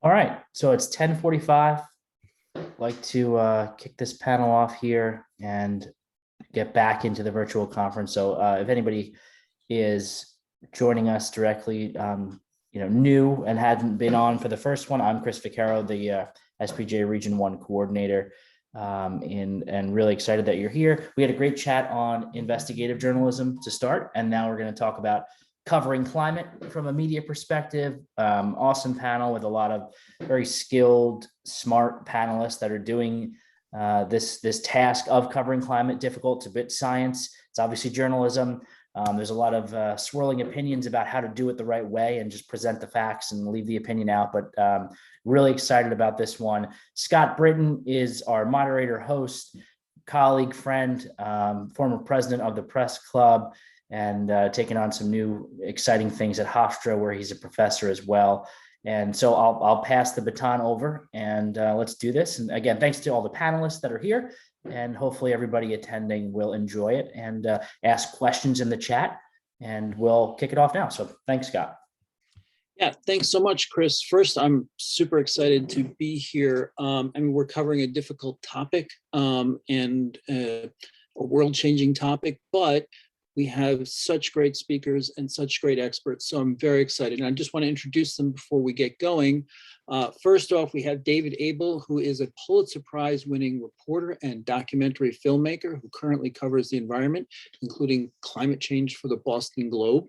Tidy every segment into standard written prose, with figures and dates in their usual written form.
All right, so it's 10:45. Like to kick this panel off here and get back into the virtual conference. So if anybody is joining us directly, new and hadn't been on for the first one, I'm Chris Vaccaro, the SPJ Region 1 coordinator, and really excited that you're here. We had a great chat on investigative journalism to start, and now we're going to talk about covering climate from a media perspective. Awesome panel with a lot of very skilled, smart panelists that are doing this task of covering climate. Difficult to bit science. It's obviously journalism. There's a lot of swirling opinions about how to do it the right way and just present the facts and leave the opinion out. But really excited about this one. Scott Brinton is our moderator, host, colleague, friend, former president of the Press Club, and taking on some new exciting things at Hofstra, where he's a professor as well. And so I'll pass the baton over, and let's do this. And again, thanks to all the panelists that are here, and hopefully everybody attending will enjoy it and ask questions in the chat, and we'll kick it off now. So thanks, Scott. Yeah, thanks so much, Chris. First, I'm super excited to be here. We're covering a difficult topic and a world-changing topic, but we have such great speakers and such great experts, so I'm very excited. And I just want to introduce them before we get going. First off, we have David Abel, who is a Pulitzer Prize-winning reporter and documentary filmmaker who currently covers the environment, including climate change for the Boston Globe.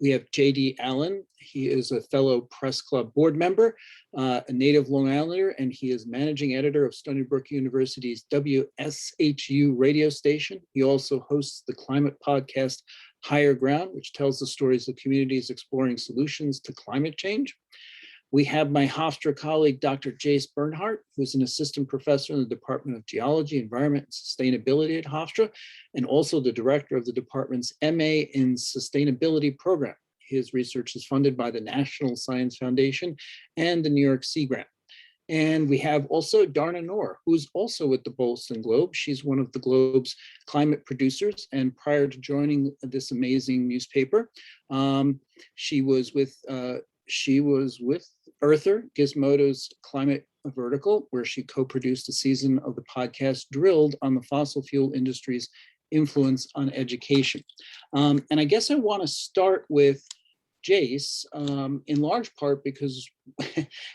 We have J.D. Allen. He is a fellow Press Club board member, a native Long Islander, and he is managing editor of Stony Brook University's WSHU radio station. He also hosts the climate podcast Higher Ground, which tells the stories of communities exploring solutions to climate change. We have my Hofstra colleague, Dr. Jase Bernhardt, who's an assistant professor in the Department of Geology, Environment, and Sustainability at Hofstra, and also the director of the department's MA in Sustainability program. His research is funded by the National Science Foundation and the New York Sea Grant. And we have also Dharna Noorm, who's also with the Boston Globe. She's one of the Globe's climate producers. And prior to joining this amazing newspaper, she was with Earther, Gizmodo's climate vertical, where she co-produced a season of the podcast Drilled on the fossil fuel industry's influence on education. And I guess I want to start with Jase, in large part because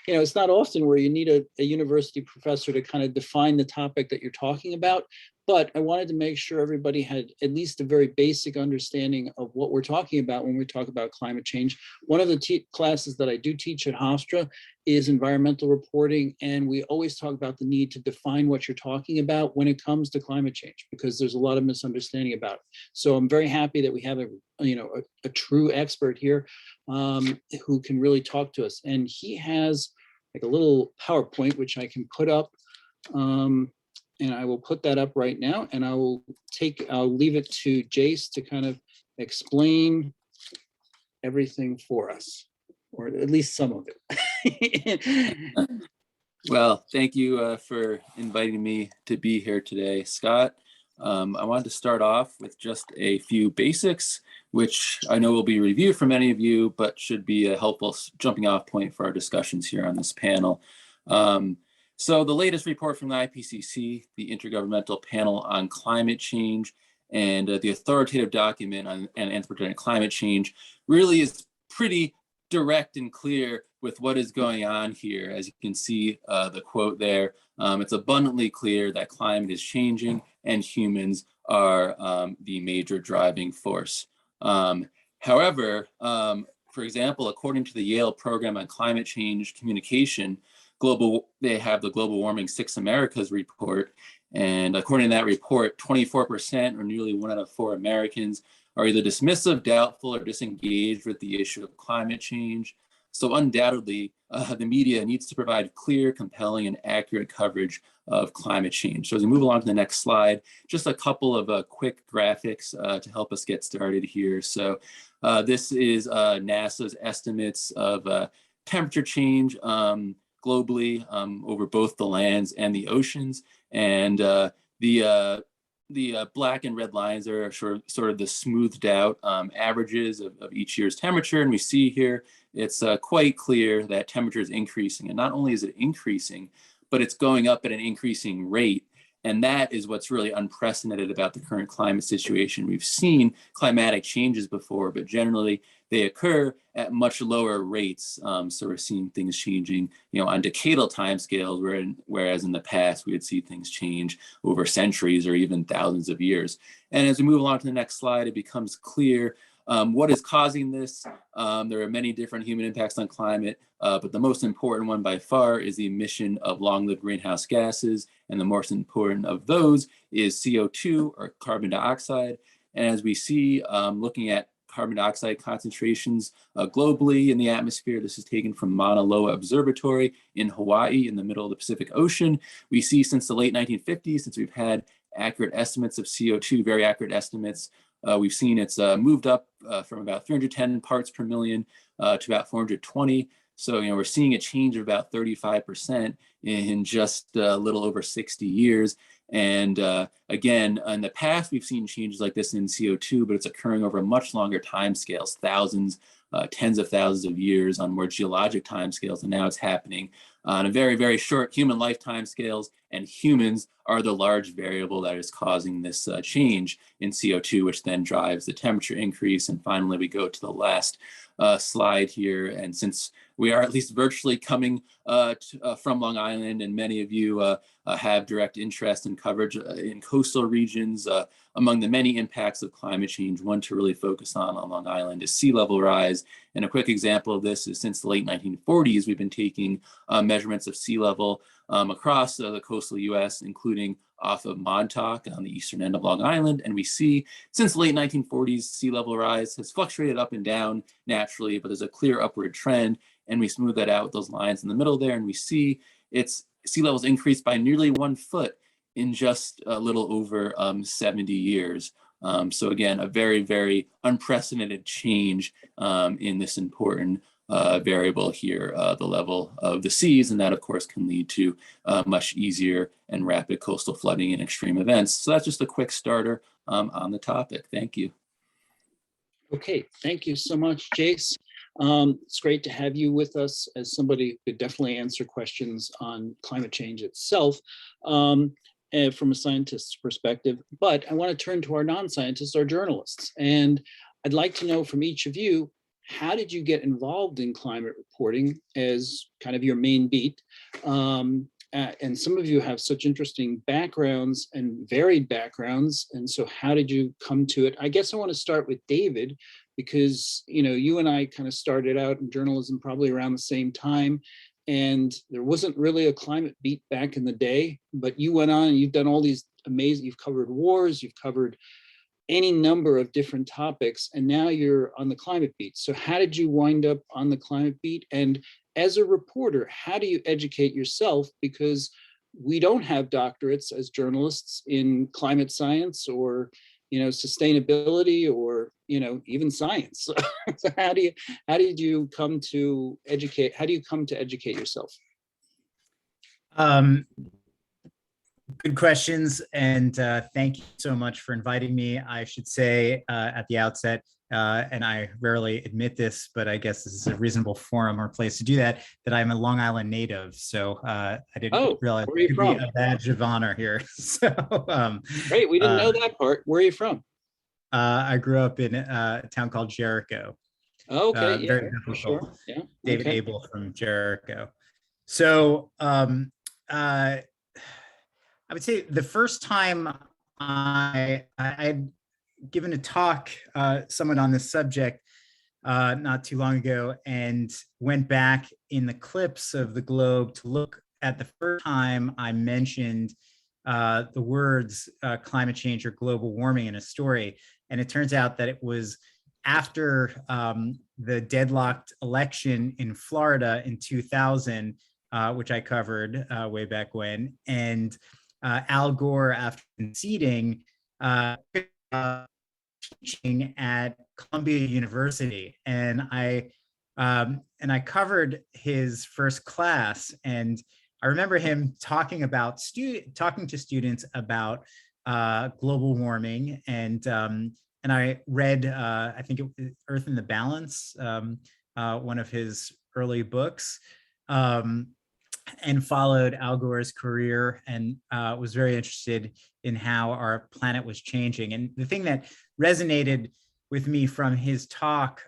it's not often where you need a university professor to kind of define the topic that you're talking about. But I wanted to make sure everybody had at least a very basic understanding of what we're talking about when we talk about climate change. One of the classes that I do teach at Hofstra is environmental reporting, and we always talk about the need to define what you're talking about when it comes to climate change, because there's a lot of misunderstanding about it. So I'm very happy that we have a true expert here who can really talk to us. And he has like a little PowerPoint, which I can put up. And I will put that up right now, and I'll leave it to Jase to kind of explain everything for us, or at least some of it. Well, thank you for inviting me to be here today, Scott. I wanted to start off with just a few basics, which I know will be reviewed for many of you, but should be a helpful jumping off point for our discussions here on this panel. So the latest report from the IPCC, the Intergovernmental Panel on Climate Change, and the authoritative document on anthropogenic climate change really is pretty direct and clear with what is going on here. As you can see the quote there, it's abundantly clear that climate is changing and humans are the major driving force. However, for example, according to the Yale Program on Climate Change Communication, they have the Global Warming Six Americas report. And according to that report, 24%, or nearly 1 out of 4 Americans, are either dismissive, doubtful, or disengaged with the issue of climate change. So undoubtedly, the media needs to provide clear, compelling, and accurate coverage of climate change. So as we move along to the next slide, just a couple of quick graphics to help us get started here. So this is NASA's estimates of temperature change globally over both the lands and the oceans. And the the black and red lines are sort of the smoothed out averages of each year's temperature. And we see here, it's quite clear that temperature is increasing. And not only is it increasing, but it's going up at an increasing rate. And that is what's really unprecedented about the current climate situation. We've seen climatic changes before, but generally they occur at much lower rates. So we're seeing things changing, on decadal timescales, whereas in the past we would see things change over centuries or even thousands of years. And as we move along to the next slide, it becomes clear what is causing this. There are many different human impacts on climate, but the most important one by far is the emission of long-lived greenhouse gases. And the most important of those is CO2, or carbon dioxide. And as we see, looking at carbon dioxide concentrations globally in the atmosphere, this is taken from Mauna Loa Observatory in Hawaii in the middle of the Pacific Ocean. We see since the late 1950s, since we've had accurate estimates of CO2, very accurate estimates, we've seen it's moved up from about 310 parts per million to about 420. So, we're seeing a change of about 35% in just a little over 60 years. And again, in the past, we've seen changes like this in CO2, but it's occurring over much longer timescales, thousands, tens of thousands of years on more geologic timescales. And now it's happening on a very, very short human lifetime scales. And humans are the large variable that is causing this change in CO2, which then drives the temperature increase. And finally, we go to the last slide here. And since we are at least virtually coming from Long Island, and many of you have direct interest and coverage in coastal regions, among the many impacts of climate change, one to really focus on Long Island is sea level rise. And a quick example of this is since the late 1940s, we've been taking measurements of sea level across the coastal US, including off of Montauk on the eastern end of Long Island. And we see since the late 1940s, sea level rise has fluctuated up and down naturally, but there's a clear upward trend. And we smooth that out with those lines in the middle there. And we see its sea levels increased by nearly 1 foot in just a little over 70 years. So again, a very, very unprecedented change in this important variable here, the level of the seas. And that, of course, can lead to much easier and rapid coastal flooding and extreme events. So that's just a quick starter on the topic. Thank you. Okay, thank you so much, Jase. It's great to have you with us as somebody who could definitely answer questions on climate change itself and from a scientist's perspective. But I want to turn to our non-scientists, our journalists. And I'd like to know from each of you, how did you get involved in climate reporting as kind of your main beat? And some of you have such interesting backgrounds and varied backgrounds. And so how did you come to it? I guess I want to start with David, because you and I kind of started out in journalism probably around the same time. And there wasn't really a climate beat back in the day, but you went on and you've done all these amazing, you've covered wars, you've covered any number of different topics, and now you're on the climate beat. So how did you wind up on the climate beat? And as a reporter, how do you educate yourself? Because we don't have doctorates as journalists in climate science or sustainability or even science. So how did you come to educate? How do you come to educate yourself? Good questions, and thank you so much for inviting me. I should say at the outset, and I rarely admit this, but I guess this is a reasonable forum or place to do that I'm a Long Island native. So I didn't realize it could be a badge of honor here. So great, we didn't know that part. Where are you from? I grew up in a town called Jericho. Okay, very yeah, difficult. sure. Yeah. David Abel from Jericho. So I would say the first time I'd given a talk somewhat on this subject not too long ago, and went back in the clips of the Globe to look at the first time I mentioned the words climate change or global warming in a story. And it turns out that it was after the deadlocked election in Florida in 2000, which I covered way back when. And Al Gore, after conceding, teaching at Columbia University, and I covered his first class, and I remember him talking to students about global warming, and I read I think Earth in the Balance, one of his early books, and followed Al Gore's career, and was very interested in how our planet was changing. And the thing that resonated with me from his talk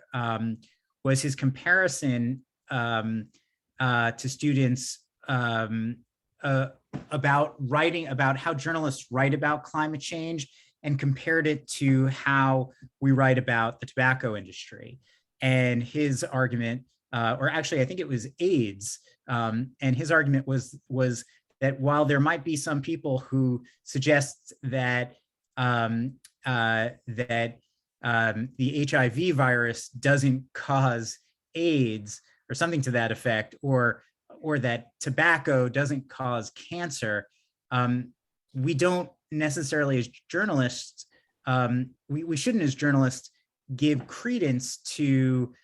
was his comparison to students about writing about how journalists write about climate change, and compared it to how we write about the tobacco industry. And his argument, or actually I think it was AIDS, and his argument was that while there might be some people who suggest that the HIV virus doesn't cause AIDS or something to that effect, or that tobacco doesn't cause cancer, we don't necessarily, as journalists, we shouldn't as journalists give credence to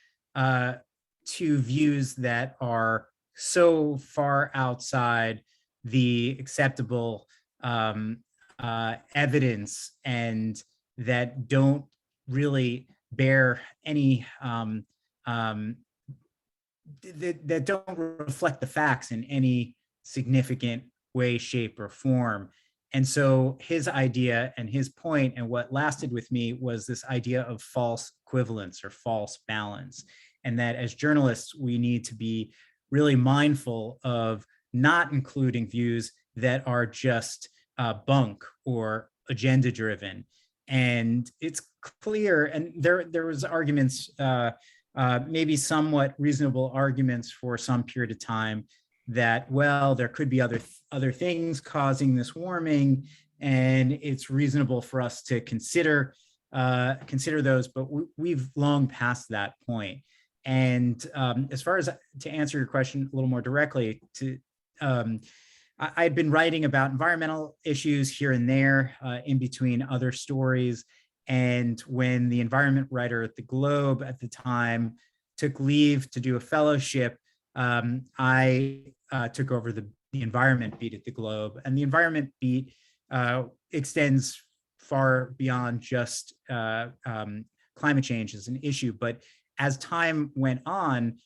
views that are so far outside the acceptable evidence, and that don't really bear any that don't reflect the facts in any significant way, shape, or form. And so his idea and his point, and what lasted with me, was this idea of false equivalence or false balance. And that as journalists, we need to be really mindful of not including views that are just bunk or agenda driven. And it's clear, and there was arguments, maybe somewhat reasonable arguments for some period of time, that, well, there could be other things causing this warming, and it's reasonable for us to consider those, but we've long passed that point. And as far as to answer your question a little more directly, I'd been writing about environmental issues here and there in between other stories. And when the environment writer at the Globe at the time took leave to do a fellowship, I took over the environment beat at the Globe. And the environment beat extends far beyond just climate change as an issue. But as time went on,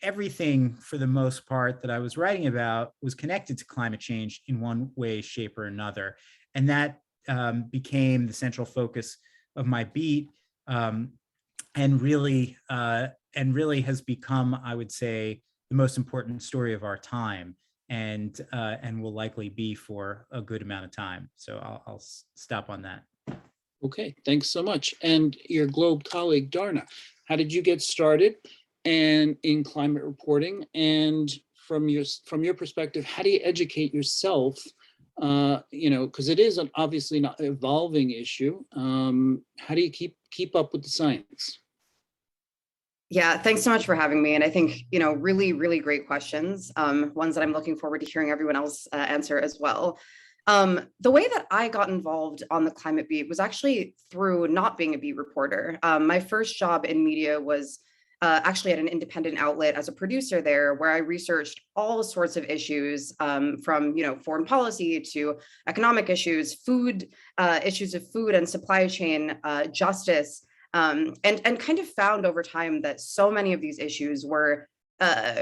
everything for the most part that I was writing about was connected to climate change in one way, shape, or another. And that became the central focus of my beat, and really has become, I would say, the most important story of our time, and will likely be for a good amount of time. So I'll stop on that. Okay, thanks so much. And your Globe colleague, Dharna, how did you get started and in climate reporting? And from your perspective, how do you educate yourself? Because it is obviously not an evolving issue. How do you keep up with the science? Yeah, thanks so much for having me. And I think, really, really great questions. Ones that I'm looking forward to hearing everyone else answer as well. The way that I got involved on the climate beat was actually through not being a beat reporter. My first job in media was actually at an independent outlet as a producer there, where I researched all sorts of issues, from foreign policy to economic issues, issues of food and supply chain, justice, and kind of found over time that so many of these issues were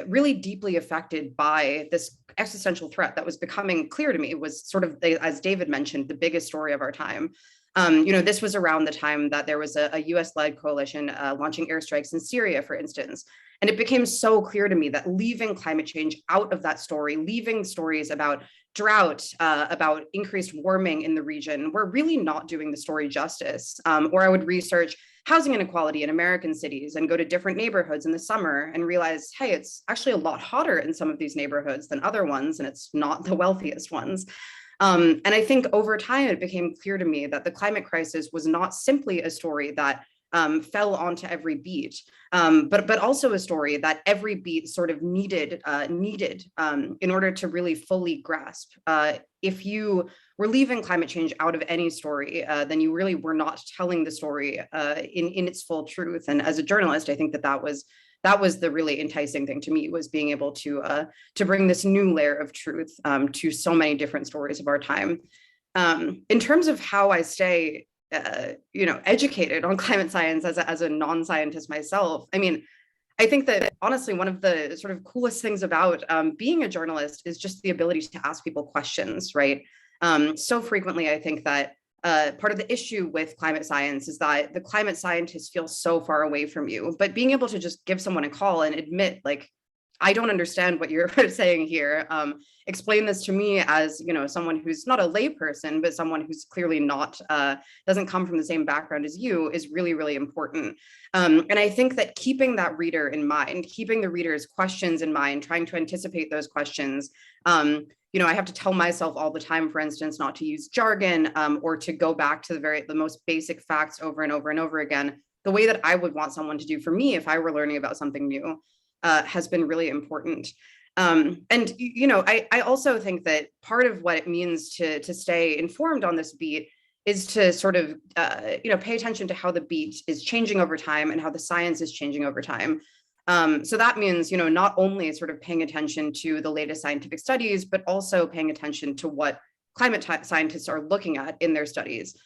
really deeply affected by this existential threat that was becoming clear to me. It was sort of, as David mentioned, the biggest story of our time. This was around the time that there was a US-led coalition launching airstrikes in Syria, for instance. And it became so clear to me that leaving climate change out of that story, leaving stories about drought, about increased warming in the region, we're really not doing the story justice. Or I would research housing inequality in American cities and go to different neighborhoods in the summer and realize, hey, it's actually a lot hotter in some of these neighborhoods than other ones, and it's not the wealthiest ones. And I think over time, it became clear to me that the climate crisis was not simply a story that fell onto every beat, but also a story that every beat sort of needed in order to really fully grasp. If you were leaving climate change out of any story, then you really were not telling the story in its full truth. And as a journalist, I think that was the really enticing thing to me, was being able to bring this new layer of truth to so many different stories of our time. In terms of how I stay, educated on climate science as a non-scientist myself, I mean, I think that honestly, one of the sort of coolest things about being a journalist is just the ability to ask people questions, right? So frequently, I think that part of the issue with climate science is that the climate scientists feel so far away from you, but being able to just give someone a call and admit, like, I don't understand what you're saying here. Explain this to me as, someone who's not a layperson, but someone who's clearly not, doesn't come from the same background as you is really, really important. And I think that keeping that reader in mind, keeping the reader's questions in mind, trying to anticipate those questions, I have to tell myself all the time, for instance, not to use jargon or to go back to the most basic facts over and over and over again, the way that I would want someone to do for me if I were learning about something new. Has been really important. I also think that part of what it means to stay informed on this beat is to sort of, pay attention to how the beat is changing over time and how the science is changing over time. So that means, not only sort of paying attention to the latest scientific studies, but also paying attention to what climate scientists are looking at in their studies.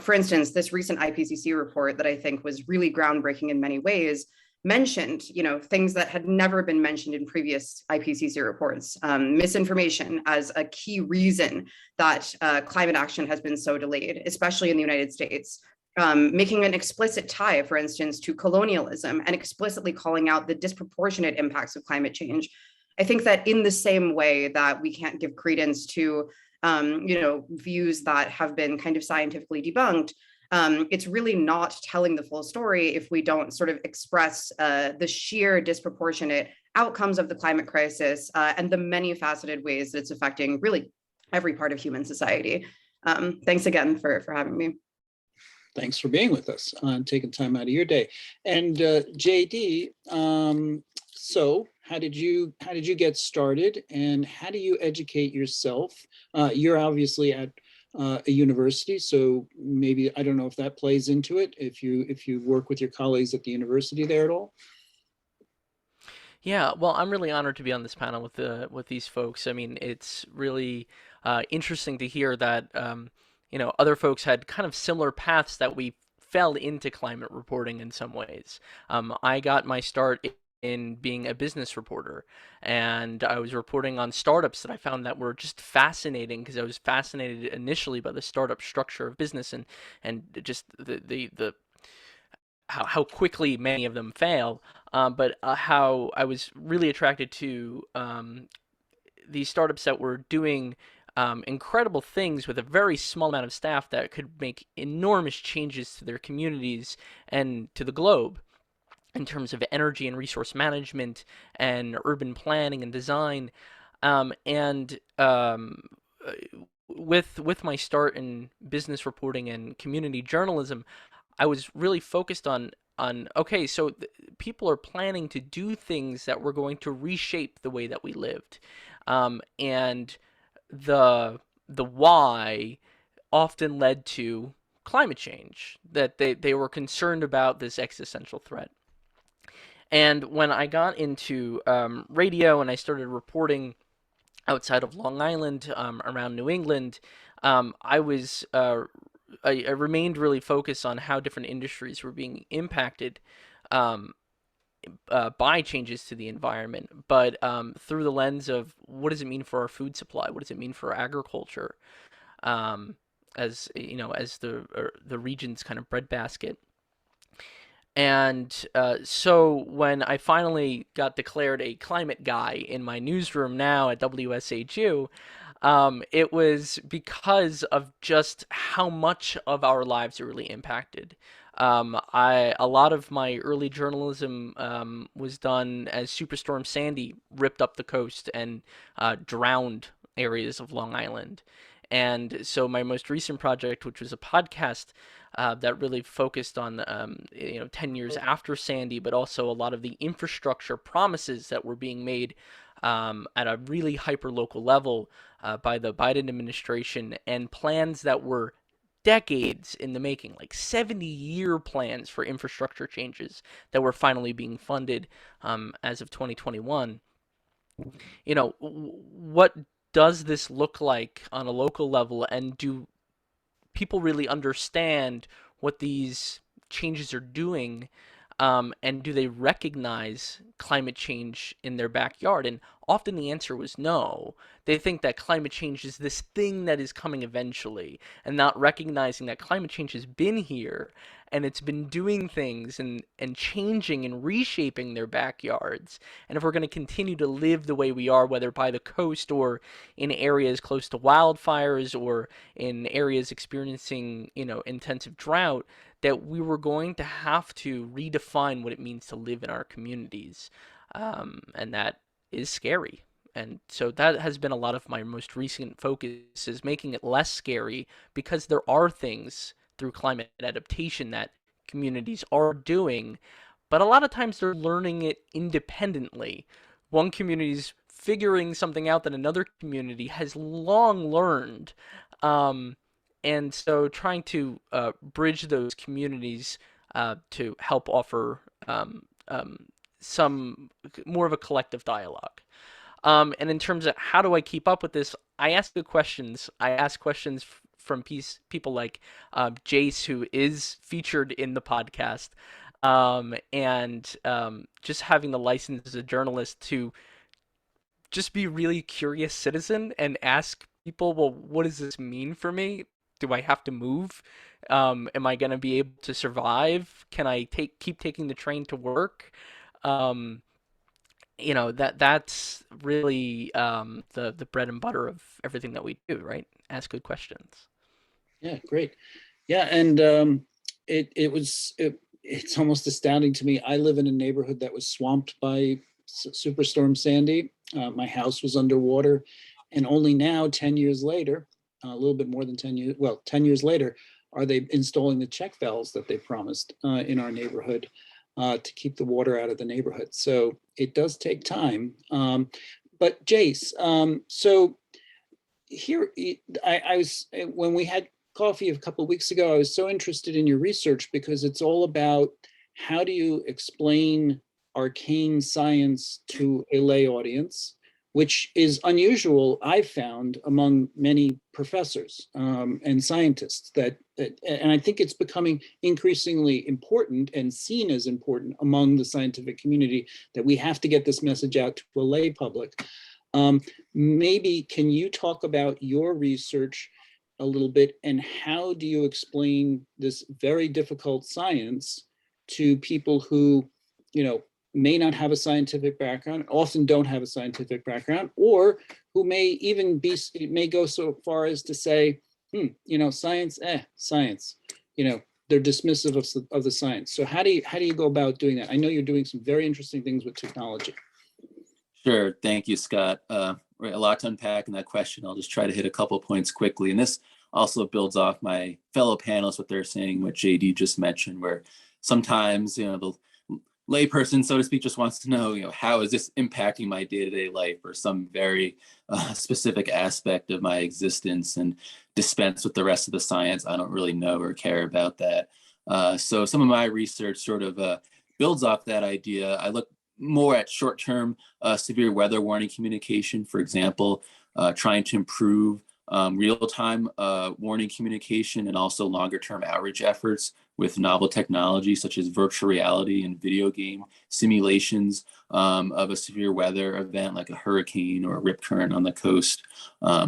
For instance, this recent IPCC report that I think was really groundbreaking in many ways mentioned, things that had never been mentioned in previous IPCC reports, misinformation as a key reason that climate action has been so delayed, especially in the United States. Making an explicit tie, for instance, to colonialism and explicitly calling out the disproportionate impacts of climate change. I think that in the same way that we can't give credence to, views that have been kind of scientifically debunked, it's really not telling the full story if we don't sort of express the sheer disproportionate outcomes of the climate crisis and the many faceted ways that it's affecting really every part of human society. Thanks again for having me. Thanks for being with us and taking time out of your day. And JD, so how did you get started, and how do you educate yourself? You're obviously at a university, so maybe I don't know if that plays into it. If you work with your colleagues at the university there at all. Yeah, well, I'm really honored to be on this panel with these folks. I mean, it's really interesting to hear that other folks had kind of similar paths that we fell into climate reporting in some ways. I got my start in being a business reporter, and I was reporting on startups that I found that were just fascinating because I was fascinated initially by the startup structure of business and just the how quickly many of them fail, but how I was really attracted to these startups that were doing incredible things with a very small amount of staff that could make enormous changes to their communities and to the globe in terms of energy and resource management and urban planning and design. With my start in business reporting and community journalism, I was really focused on okay, so people are planning to do things that were going to reshape the way that we lived, and the why often led to climate change, that they were concerned about this existential threat. And when I got into radio and I started reporting outside of Long Island, around New England, I remained really focused on how different industries were being impacted by changes to the environment, but through the lens of what does it mean for our food supply? What does it mean for agriculture? As the region's kind of breadbasket. And so when I finally got declared a climate guy in my newsroom now at WSHU, it was because of just how much of our lives are really impacted. A lot of my early journalism was done as Superstorm Sandy ripped up the coast and drowned areas of Long Island. And so my most recent project, which was a podcast that really focused on 10 years after Sandy, but also a lot of the infrastructure promises that were being made at a really hyper-local level by the Biden administration, and plans that were decades in the making, like 70-year plans for infrastructure changes that were finally being funded as of 2021. What does this look like on a local level, and do people really understand what these changes are doing, and do they recognize climate change in their backyard? And often the answer was no. They think that climate change is this thing that is coming eventually, and not recognizing that climate change has been here and it's been doing things and changing and reshaping their backyards. And if we're going to continue to live the way we are, whether by the coast or in areas close to wildfires or in areas experiencing, intensive drought, that we were going to have to redefine what it means to live in our communities. And that is scary. And so that has been a lot of my most recent focus, is making it less scary, because there are things through climate adaptation that communities are doing, but a lot of times they're learning it independently. One community's figuring something out that another community has long learned. And so trying to bridge those communities to help offer some more of a collective dialogue. And in terms of how do I keep up with this, I ask good questions. I ask questions from people like Jase, who is featured in the podcast, and just having the license as a journalist to just be really curious citizen and ask people, well, what does this mean for me? Do I have to move? Am I going to be able to survive? Can I keep taking the train to work? That's really the bread and butter of everything that we do, right? Ask good questions. Yeah, great. Yeah, and it's almost astounding to me. I live in a neighborhood that was swamped by Superstorm Sandy. My house was underwater, and only now, 10 years later, a little bit more than 10 years, 10 years later, are they installing the check valves that they promised in our neighborhood to keep the water out of the neighborhood. So it does take time. But Jase, so here, I was, when we had coffee a couple of weeks ago, I was so interested in your research, because it's all about how do you explain arcane science to a lay audience, which is unusual, I've found, among many professors and scientists. And I think it's becoming increasingly important and seen as important among the scientific community, that we have to get this message out to a lay public. Maybe can you talk about your research a little bit, and how do you explain this very difficult science to people who, may not have a scientific background, often don't have a scientific background, or who may go so far as to say, science, science, they're dismissive of the science. So how do you go about doing that? I know you're doing some very interesting things with technology. Sure. Thank you, Scott. A lot to unpack in that question. I'll just try to hit a couple points quickly. And this also builds off my fellow panelists, what they're saying, what JD just mentioned, where sometimes, the layperson, so to speak, just wants to know, how is this impacting my day-to-day life, or some very specific aspect of my existence, and dispense with the rest of the science. I don't really know or care about that. So some of my research sort of builds off that idea. I look more at short-term severe weather warning communication, for example, trying to improve real-time warning communication, and also longer-term outreach efforts with novel technology such as virtual reality and video game simulations of a severe weather event like a hurricane or a rip current on the coast,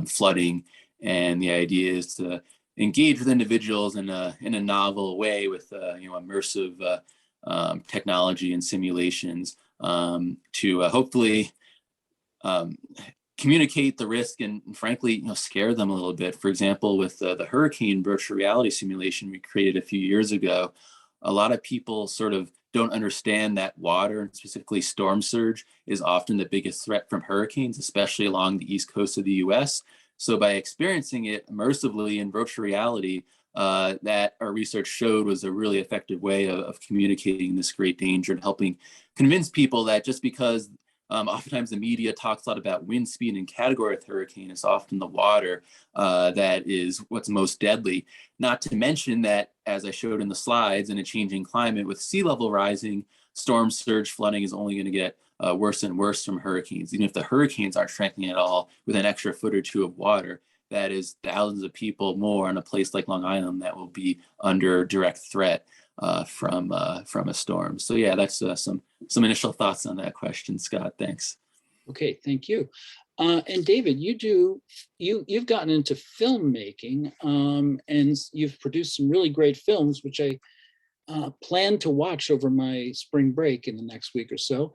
flooding. And the idea is to engage with individuals in a novel way with immersive technology and simulations to hopefully communicate the risk and frankly, scare them a little bit. For example, with the hurricane virtual reality simulation we created a few years ago, a lot of people sort of don't understand that water, and specifically storm surge, is often the biggest threat from hurricanes, especially along the east coast of the US. So by experiencing it immersively in virtual reality, that our research showed was a really effective way of communicating this great danger and helping convince people that just because oftentimes the media talks a lot about wind speed and category of hurricane, it's often the water that is what's most deadly. Not to mention that, as I showed in the slides, in a changing climate with sea level rising, storm surge flooding is only going to get worse and worse from hurricanes. Even if the hurricanes aren't strengthening at all, with an extra foot or two of water, that is thousands of people more on a place like Long Island that will be under direct threat from a storm. So yeah, that's some initial thoughts on that question, Scott. Thanks. Okay, thank you. And David, you've gotten into filmmaking, and you've produced some really great films, which I plan to watch over my spring break in the next week or so.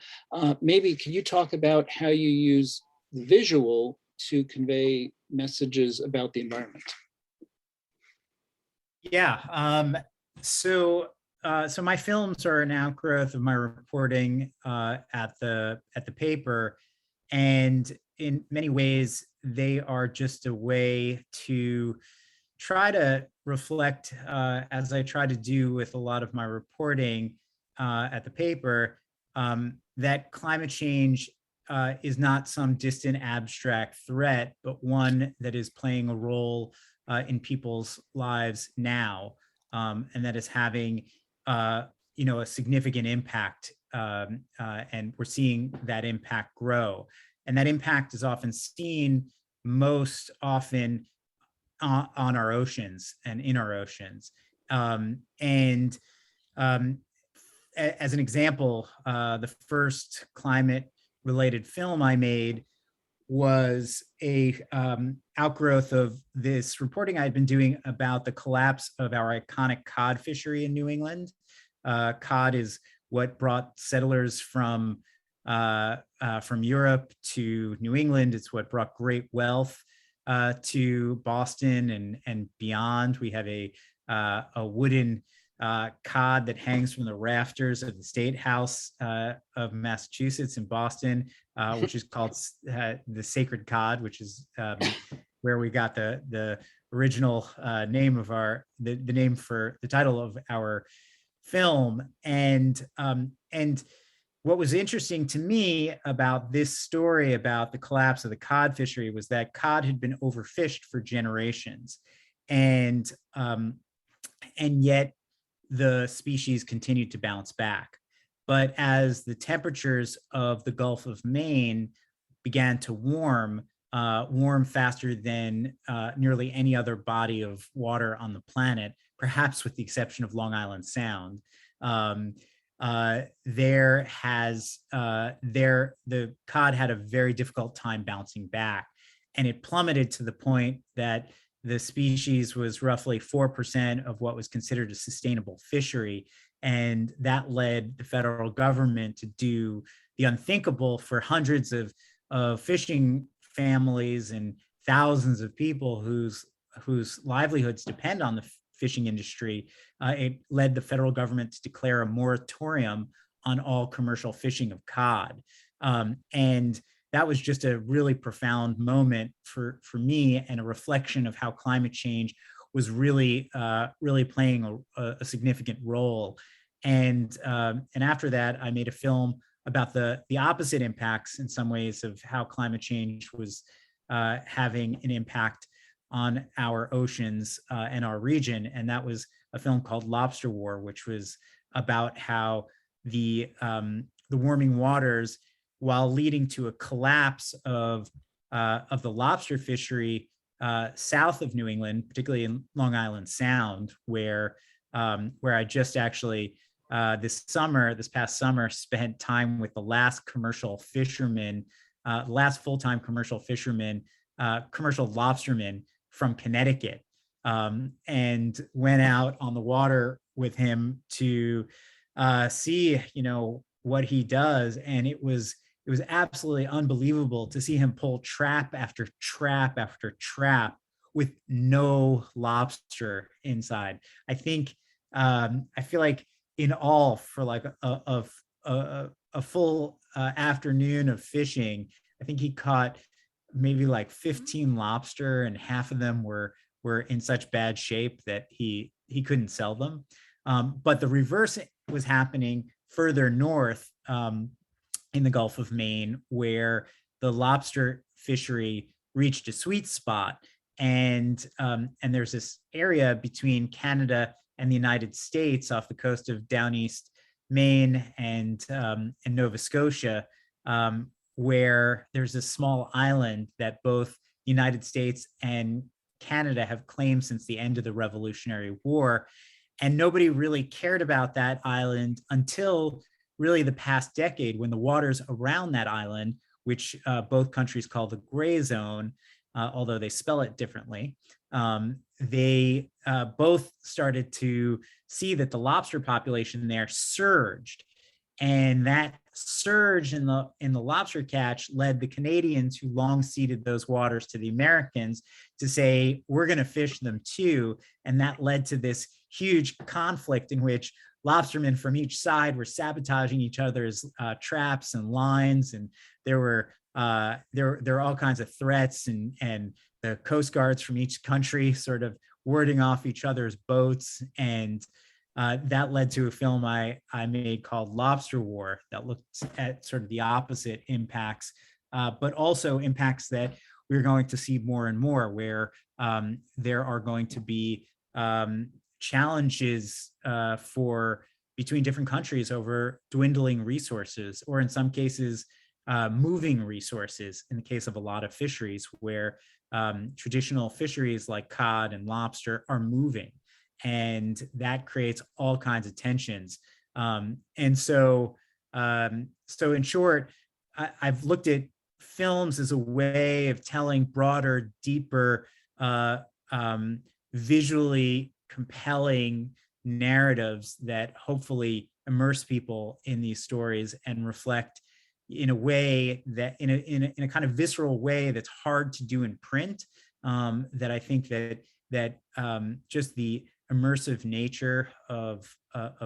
Maybe can you talk about how you use visual to convey messages about the environment? Yeah. So my films are an outgrowth of my reporting at the paper, and in many ways they are just a way to try to reflect, as I try to do with a lot of my reporting at the paper, that climate change is not some distant abstract threat, but one that is playing a role in people's lives now, and that is having a significant impact, and we're seeing that impact grow. And that impact is often seen most often on our oceans and in our oceans. As an example, the first climate-related film I made was a outgrowth of this reporting I'd been doing about the collapse of our iconic cod fishery in New England. Cod is what brought settlers from Europe to New England. It's what brought great wealth to Boston and beyond. We have a wooden cod that hangs from the rafters of the State House of Massachusetts in Boston, which is called the Sacred Cod, which is where we got the original name of the name for the title of our film. And what was interesting to me about this story about the collapse of the cod fishery was that cod had been overfished for generations, and yet the species continued to bounce back. But as the temperatures of the Gulf of Maine began to warm faster than nearly any other body of water on the planet, perhaps with the exception of Long Island Sound, the cod had a very difficult time bouncing back, and it plummeted to the point that the species was roughly 4% of what was considered a sustainable fishery. And that led the federal government to do the unthinkable for hundreds of fishing families and thousands of people whose livelihoods depend on the fishing industry. It led the federal government to declare a moratorium on all commercial fishing of cod. And that was just a really profound moment for me, and a reflection of how climate change was really playing a significant role. And after that, I made a film about the opposite impacts in some ways of how climate change was having an impact on our oceans and our region. And that was a film called Lobster War, which was about how the warming waters, while leading to a collapse of the lobster fishery south of New England, particularly in Long Island Sound, where I just actually this past summer spent time with the last commercial fisherman, last full-time commercial fisherman, commercial lobsterman from Connecticut, and went out on the water with him to see, what he does. And it was absolutely unbelievable to see him pull trap after trap after trap with no lobster inside. I think I feel like in all, for like a full afternoon of fishing, I think he caught maybe like 15 lobster, and half of them were in such bad shape that he couldn't sell them. But the reverse was happening further north in the Gulf of Maine, where the lobster fishery reached a sweet spot. And there's this area between Canada and the United States off the coast of down east Maine and Nova Scotia, where there's a small island that both the United States and Canada have claimed since the end of the Revolutionary War. And nobody really cared about that island until really the past decade, when the waters around that island, which both countries call the gray zone, although they spell it differently, they both started to see that the lobster population there surged. And that surge in the lobster catch led the Canadians, who long ceded those waters to the Americans, to say, we're going to fish them too. And that led to this huge conflict in which lobstermen from each side were sabotaging each other's traps and lines, and there were all kinds of threats, and the coast guards from each country sort of warding off each other's boats, and that led to a film I made called Lobster War that looked at sort of the opposite impacts, but also impacts that we're going to see more and more, where there are going to be challenges between different countries over dwindling resources, or in some cases, moving resources. In the case of a lot of fisheries, where traditional fisheries like cod and lobster are moving, and that creates all kinds of tensions. And so in short, I've looked at films as a way of telling broader, deeper, visually compelling narratives that hopefully immerse people in these stories and reflect in a way that in a kind of visceral way that's hard to do in print, that I think that just the immersive nature of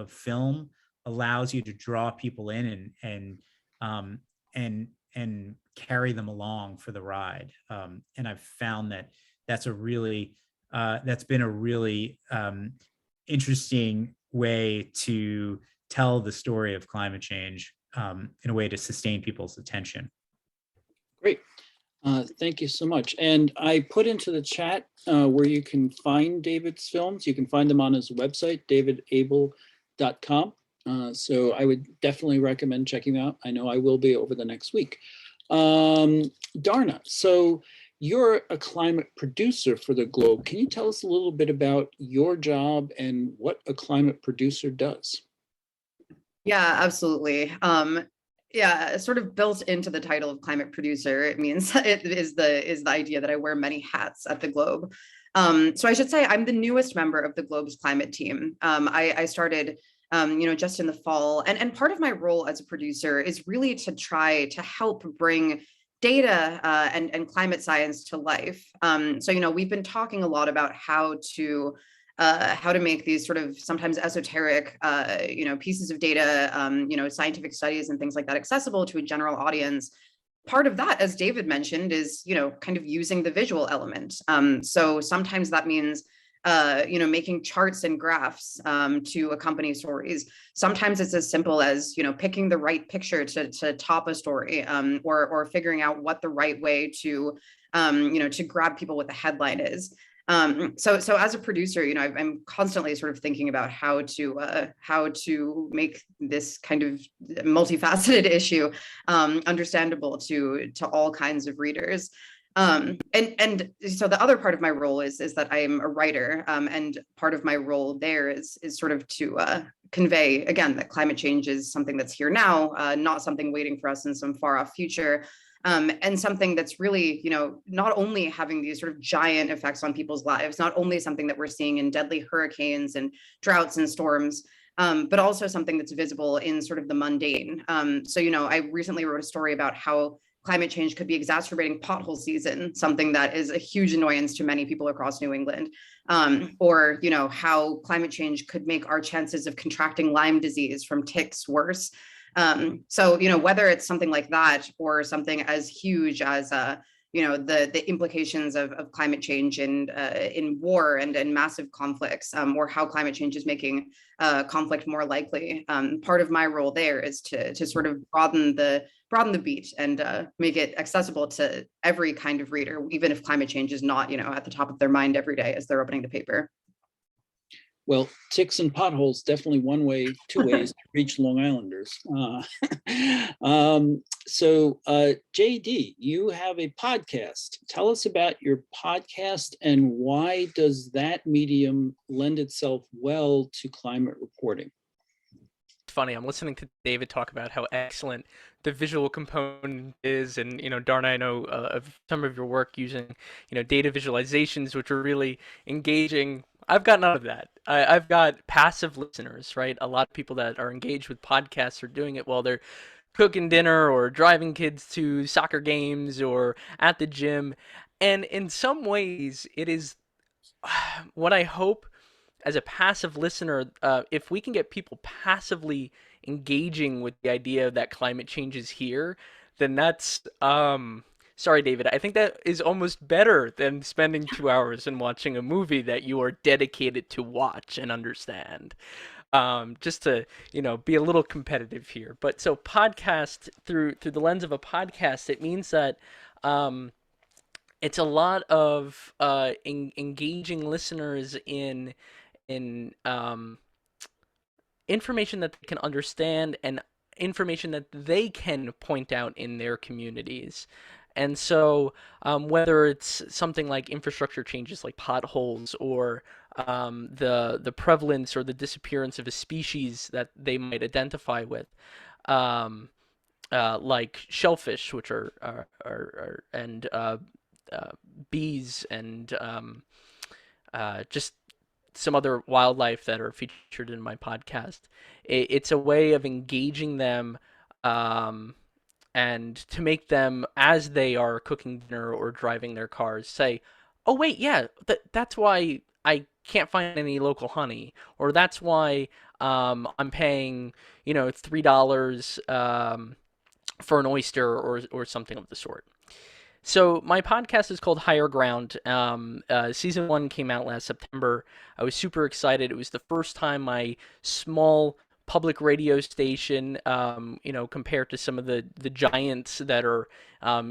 film allows you to draw people in and carry them along for the ride. And I've found that that's been a really interesting way to tell the story of climate change, in a way to sustain people's attention. Great. Thank you so much. And I put into the chat where you can find David's films. You can find them on his website, davidabel.com. So I would definitely recommend checking them out. I know I will be over the next week. Dharna, so you're a climate producer for the Globe. Can you tell us a little bit about your job and what a climate producer does? Yeah, absolutely. Yeah, sort of built into the title of climate producer, it means it is the idea that I wear many hats at the Globe. So I should say I'm the newest member of the Globe's climate team. I started, just in the fall, and part of my role as a producer is really to try to help bring data and climate science to life. So we've been talking a lot about how to make these sort of sometimes esoteric, pieces of data, scientific studies and things like that accessible to a general audience. Part of that, as David mentioned, is, kind of using the visual element. So sometimes that means, making charts and graphs to accompany stories. Sometimes it's as simple as, picking the right picture to top a story, or figuring out what the right way to, to grab people what the headline is. So as a producer, I'm constantly sort of thinking about how to make this kind of multifaceted issue understandable to all kinds of readers. And so the other part of my role is that I am a writer, and part of my role there is sort of to convey, again, that climate change is something that's here now, not something waiting for us in some far off future. And something that's really, not only having these sort of giant effects on people's lives, not only something that we're seeing in deadly hurricanes and droughts and storms, but also something that's visible in sort of the mundane. So I recently wrote a story about how climate change could be exacerbating pothole season, something that is a huge annoyance to many people across New England. Or how climate change could make our chances of contracting Lyme disease from ticks worse. So whether it's something like that or something as huge as the implications of climate change in war and massive conflicts, or how climate change is making conflict more likely. Part of my role there is to sort of broaden the beat and make it accessible to every kind of reader, even if climate change is not at the top of their mind every day as they're opening the paper. Well, ticks and potholes, definitely one way, two ways to reach Long Islanders. JD, you have a podcast. Tell us about your podcast and why does that medium lend itself well to climate reporting? Funny, I'm listening to David talk about how excellent the visual component is, and Darna, I know of some of your work using data visualizations, which are really engaging. I've got none of that. I've got passive listeners, right? A lot of people that are engaged with podcasts are doing it while they're cooking dinner or driving kids to soccer games or at the gym, and in some ways it is what I hope as a passive listener, if we can get people passively engaging with the idea that climate change is here, then that's sorry, David. I think that is almost better than spending 2 hours and watching a movie that you are dedicated to watch and understand. Just to be a little competitive here, but so podcast through the lens of a podcast, it means that it's a lot of engaging listeners in information that they can understand and information that they can point out in their communities. And so, whether it's something like infrastructure changes like potholes or the prevalence or the disappearance of a species that they might identify with, um, like shellfish, which are and bees and just some other wildlife that are featured in my podcast. It's a way of engaging them and to make them, as they are cooking dinner or driving their cars, say, oh, wait, yeah, that's why I can't find any local honey, or that's why I'm paying, $3 for an oyster or something of the sort. So my podcast is called Higher Ground. Season 1 came out last September. I was super excited. It was the first time my small public radio station, compared to some of the giants that are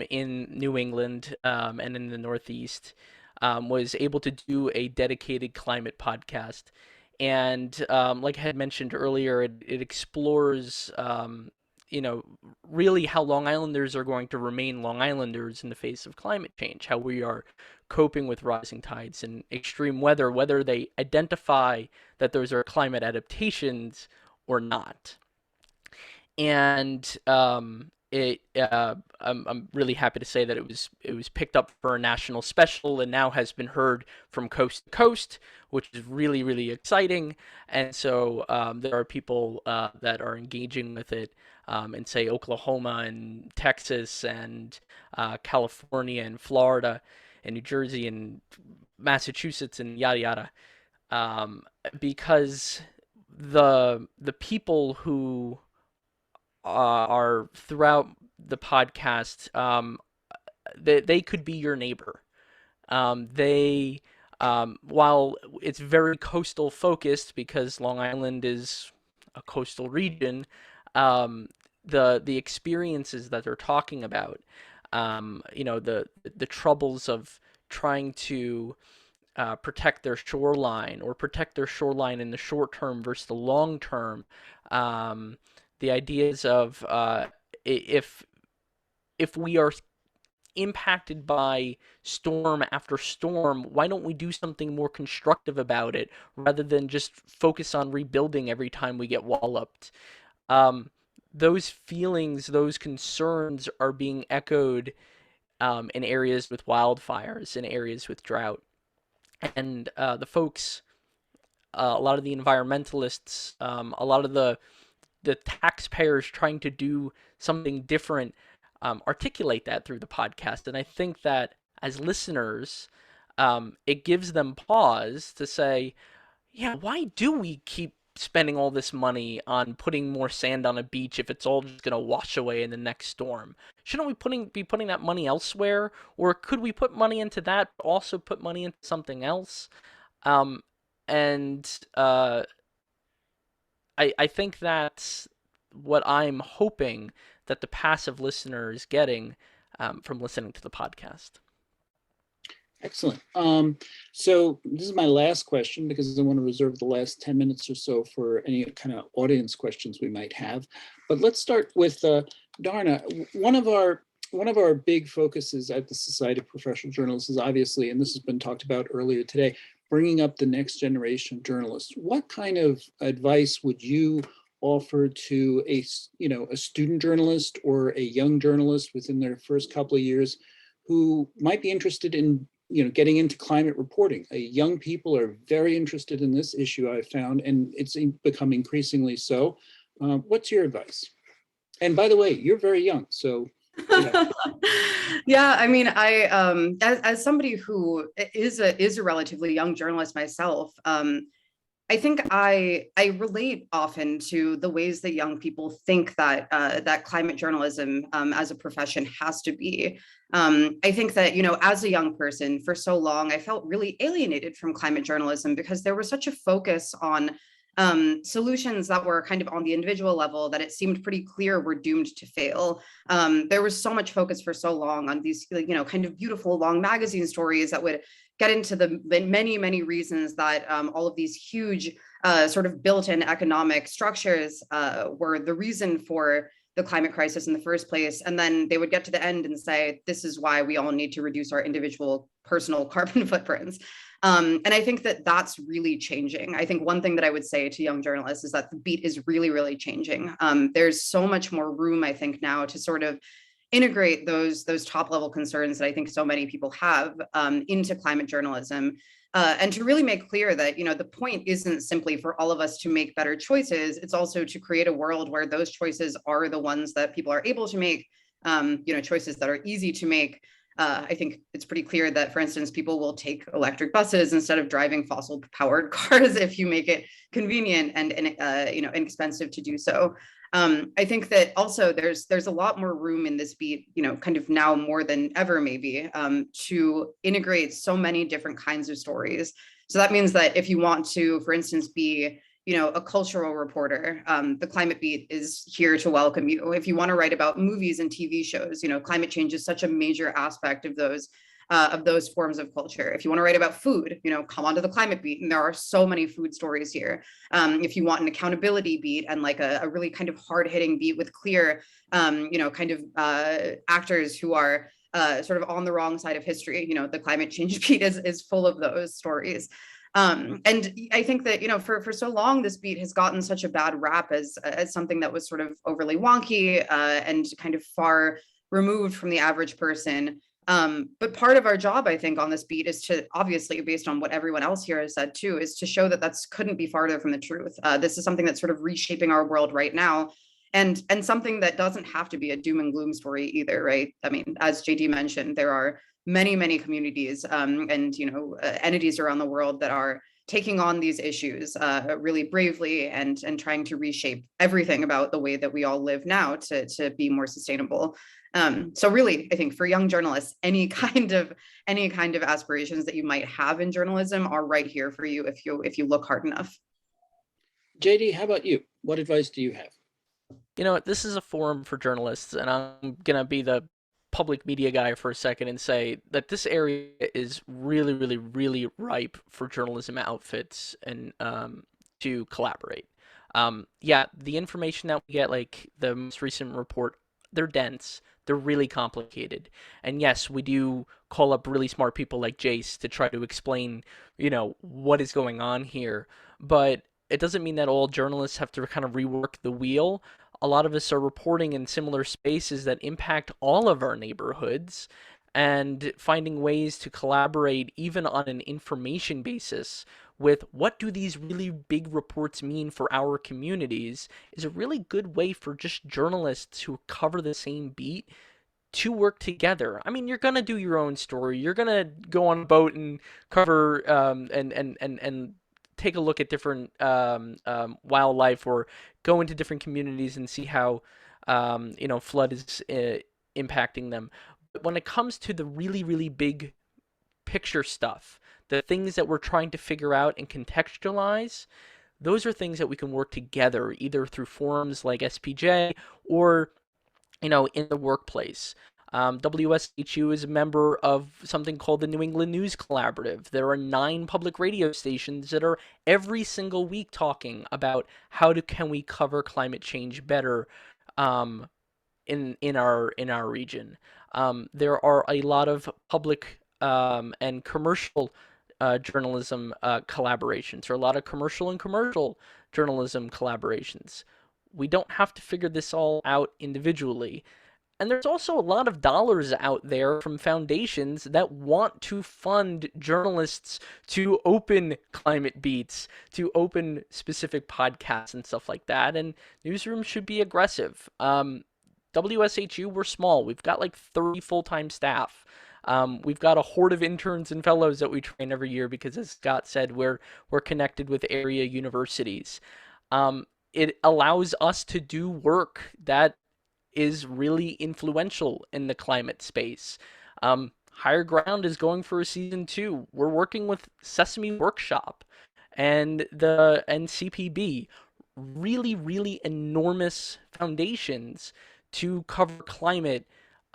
in New England and in the Northeast, was able to do a dedicated climate podcast. And like I had mentioned earlier, it explores really how Long Islanders are going to remain Long Islanders in the face of climate change, how we are coping with rising tides and extreme weather, whether they identify that those are climate adaptations or not. And I'm really happy to say that it was picked up for a national special and now has been heard from coast to coast, which is really, really exciting. And so there are people that are engaging with it in, say, Oklahoma and Texas and California and Florida and New Jersey and Massachusetts and yada yada, because the people who are throughout the podcast, they could be your neighbor. While it's very coastal focused because Long Island is a coastal region, the experiences that they're talking about, the troubles of trying to protect their shoreline or protect their shoreline in the short term versus the long term. The ideas of if we are impacted by storm after storm, why don't we do something more constructive about it rather than just focus on rebuilding every time we get walloped? Those feelings, those concerns are being echoed in areas with wildfires, in areas with drought. And the folks, a lot of the environmentalists, a lot of the taxpayers trying to do something different articulate that through the podcast. And I think that as listeners, it gives them pause to say, yeah, why do we keep spending all this money on putting more sand on a beach if it's all just going to wash away in the next storm? Shouldn't we be putting that money elsewhere? Or could we put money into that, but also put money into something else? I think that's what I'm hoping that the passive listener is getting from listening to the podcast. Excellent. So this is my last question because I want to reserve the last 10 minutes or so for any kind of audience questions we might have. But let's start with Dharna. One of our big focuses at the Society of Professional Journalists is obviously, and this has been talked about earlier today, bringing up the next generation of journalists. What kind of advice would you offer to a student journalist or a young journalist within their first couple of years who might be interested in getting into climate reporting? Young people are very interested in this issue, I've found, and it's become increasingly so. What's your advice? And by the way, you're very young, so. Yeah, I mean, I as somebody who is a relatively young journalist myself, I think I relate often to the ways that young people think that that climate journalism as a profession has to be. I think that, as a young person for so long, I felt really alienated from climate journalism because there was such a focus on solutions that were kind of on the individual level that it seemed pretty clear were doomed to fail. There was so much focus for so long on these, kind of beautiful long magazine stories that would get into the many, many reasons that all of these huge sort of built-in economic structures were the reason for the climate crisis in the first place. And then they would get to the end and say, this is why we all need to reduce our individual personal carbon footprints. And I think that that's really changing. I think one thing that I would say to young journalists is that the beat is really, really changing. There's so much more room, I think, now to sort of integrate those top level concerns that I think so many people have into climate journalism. And to really make clear that, the point isn't simply for all of us to make better choices. It's also to create a world where those choices are the ones that people are able to make, choices that are easy to make. I think it's pretty clear that, for instance, people will take electric buses instead of driving fossil powered cars if you make it convenient and inexpensive to do so. I think that also there's a lot more room in this beat, kind of now more than ever maybe, to integrate so many different kinds of stories. So that means that if you want to, for instance, be a cultural reporter, the Climate Beat is here to welcome you. If you want to write about movies and TV shows, climate change is such a major aspect of those forms of culture. If you want to write about food, come onto the Climate Beat, and there are so many food stories here. If you want an accountability beat and like a really kind of hard-hitting beat with clear, actors who are sort of on the wrong side of history, the climate change beat is full of those stories. And I think that, for so long, this beat has gotten such a bad rap as something that was sort of overly wonky and kind of far removed from the average person. But part of our job, I think, on this beat is to, obviously, based on what everyone else here has said too, is to show that that's couldn't be farther from the truth. This is something that's sort of reshaping our world right now. And something that doesn't have to be a doom and gloom story either, right? I mean, as JD mentioned, there are many, many communities and entities around the world that are taking on these issues really bravely and trying to reshape everything about the way that we all live now to be more sustainable. So really, I think for young journalists, any kind of aspirations that you might have in journalism are right here for you if you look hard enough. JD, how about you? What advice do you have? This is a forum for journalists, and I'm gonna be the public media guy for a second and say that this area is really, really, really ripe for journalism outfits and to collaborate. Yeah, the information that we get, like the most recent report, they're dense, they're really complicated. And yes, we do call up really smart people like Jase to try to explain, what is going on here. But it doesn't mean that all journalists have to kind of rework the wheel. A lot of us are reporting in similar spaces that impact all of our neighborhoods, and finding ways to collaborate even on an information basis with what do these really big reports mean for our communities is a really good way for just journalists who cover the same beat to work together. I mean, you're gonna do your own story. You're gonna go on a boat and cover and take a look at different wildlife, or go into different communities and see how flood is impacting them. But when it comes to the really, really big picture stuff, the things that we're trying to figure out and contextualize, those are things that we can work together either through forums like SPJ or in the workplace. WSHU is a member of something called the New England News Collaborative. There are 9 public radio stations that are every single week talking about can we cover climate change better in our region. There are a lot of public and commercial journalism collaborations, or a lot of commercial journalism collaborations. We don't have to figure this all out individually. And there's also a lot of dollars out there from foundations that want to fund journalists to open climate beats, to open specific podcasts and stuff like that. And newsrooms should be aggressive. WSHU, we're small. We've got like 30 full-time staff. We've got a horde of interns and fellows that we train every year because, as Scott said, we're connected with area universities. It allows us to do work that is really influential in the climate space. Higher Ground is going for a season 2. We're working with Sesame Workshop and CPB, really, really enormous foundations to cover climate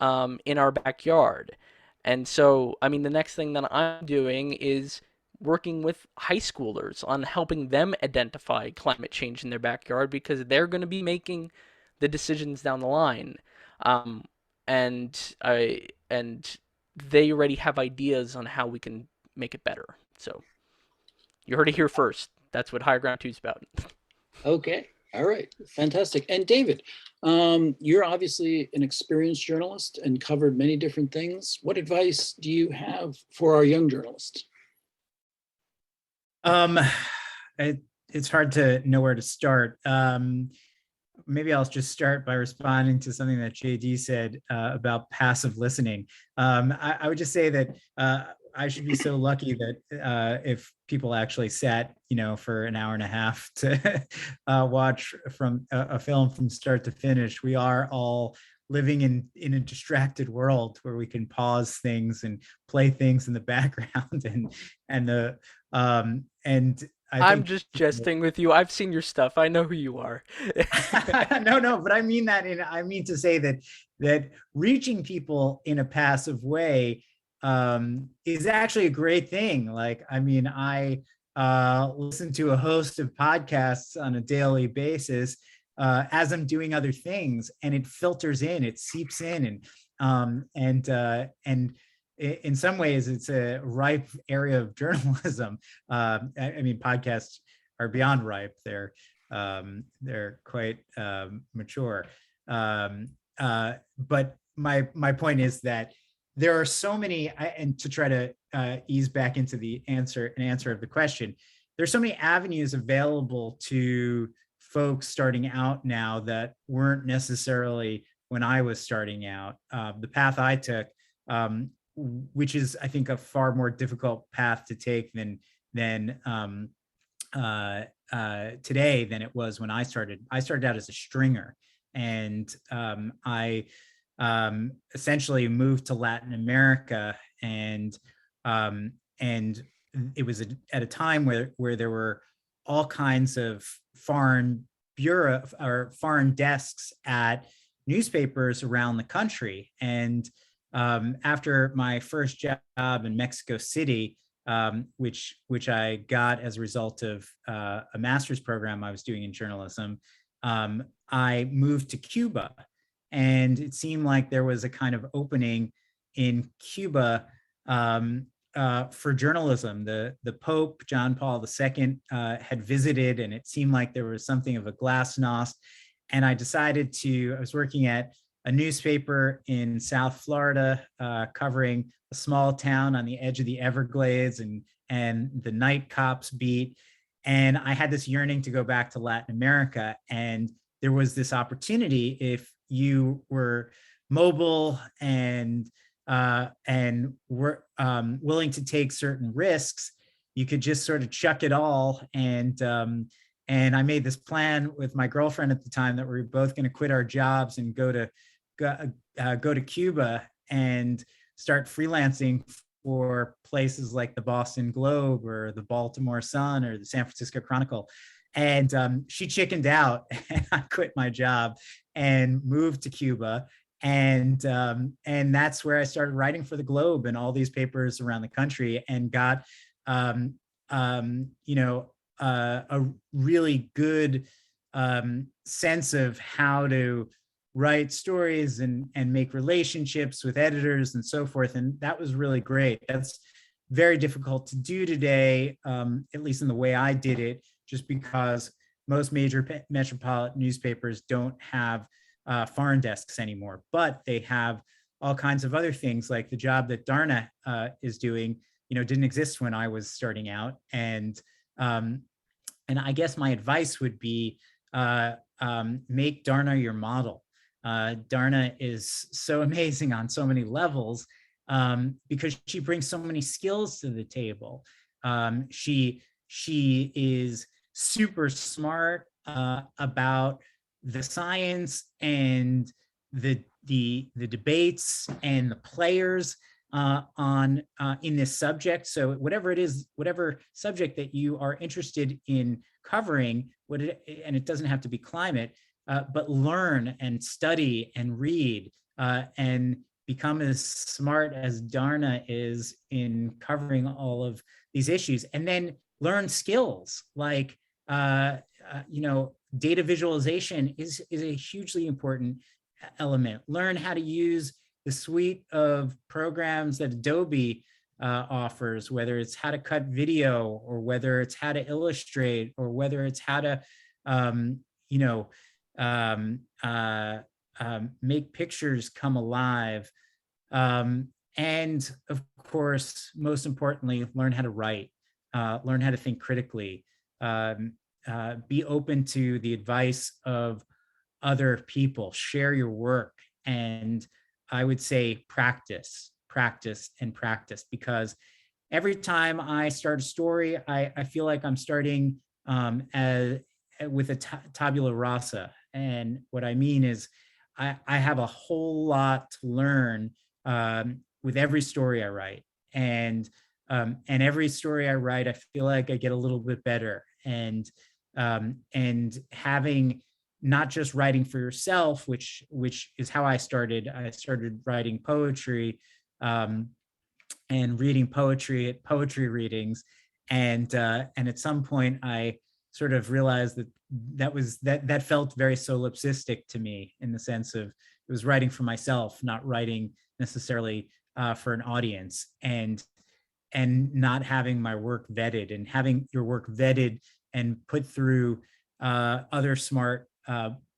in our backyard. And so, I mean, the next thing that I'm doing is working with high schoolers on helping them identify climate change in their backyard, because they're going to be making the decisions down the line. And they already have ideas on how we can make it better. So you heard it here first. That's what Higher Ground 2 is about. Okay. All right. Fantastic. And David, you're obviously an experienced journalist and covered many different things. What advice do you have for our young journalists? It's hard to know where to start. Maybe I'll just start by responding to something that JD said about passive listening. I would just say that I should be so lucky that if people actually sat, for an hour and a half to watch from a film from start to finish. We are all living in a distracted world where we can pause things and play things in the background and I'm just jesting with you. I've seen your stuff. I know who you are. No, but I mean that I mean to say that reaching people in a passive way is actually a great thing. Like, I mean, I listen to a host of podcasts on a daily basis as I'm doing other things, and it filters in, it seeps in, and in some ways, it's a ripe area of journalism. I mean, podcasts are beyond ripe; they're quite mature. But my point is that there are so many, and to try to ease back into an answer of the question, there's so many avenues available to folks starting out now that weren't necessarily when I was starting out. The path I took, which is, I think, a far more difficult path to take than today than it was when I started. I started out as a stringer, and I essentially moved to Latin America, and it was at a time where there were all kinds of foreign bureau or foreign desks at newspapers around the country. And after my first job in Mexico City, which I got as a result of a master's program I was doing in journalism, I moved to Cuba, and it seemed like there was a kind of opening in Cuba for journalism. The Pope, John Paul II, had visited, and it seemed like there was something of a glasnost. And I decided I was working at a newspaper in South Florida, covering a small town on the edge of the Everglades and the night cops beat. And I had this yearning to go back to Latin America. And there was this opportunity, if you were mobile and were willing to take certain risks, you could just sort of chuck it all. And I made this plan with my girlfriend at the time that we were both going to quit our jobs and go to Cuba and start freelancing for places like the Boston Globe or the Baltimore Sun or the San Francisco Chronicle. And she chickened out, and I quit my job and moved to Cuba. and that's where I started writing for the Globe and all these papers around the country, and got a really good sense of how to write stories and make relationships with editors and so forth. And that was really great. That's very difficult to do today, at least in the way I did it, just because most major metropolitan newspapers don't have foreign desks anymore, but they have all kinds of other things, like the job that Dharna is doing, didn't exist when I was starting out. And I guess my advice would be make Dharna your model. Dharna is so amazing on so many levels because she brings so many skills to the table. She is super smart about the science and the debates and the players in this subject. So whatever it is, whatever subject that you are interested in covering, and it doesn't have to be climate, but learn and study and read and become as smart as Dharna is in covering all of these issues, and then learn skills like data visualization is a hugely important element. Learn how to use the suite of programs that Adobe offers, whether it's how to cut video, or whether it's how to illustrate, or whether it's how to make pictures come alive. And of course, most importantly, learn how to write, learn how to think critically, be open to the advice of other people, share your work. And I would say practice, because every time I start a story, I feel like I'm starting with a tabula rasa. And what I mean is I have a whole lot to learn with every story I write. And every story I write, I feel like I get a little bit better. And having not just writing for yourself, which is how I started. I started writing poetry and reading poetry at poetry readings. And at some point I sort of realized that felt very solipsistic to me, in the sense of it was writing for myself, not writing necessarily for an audience, and not having my work vetted, and having your work vetted and put through other smart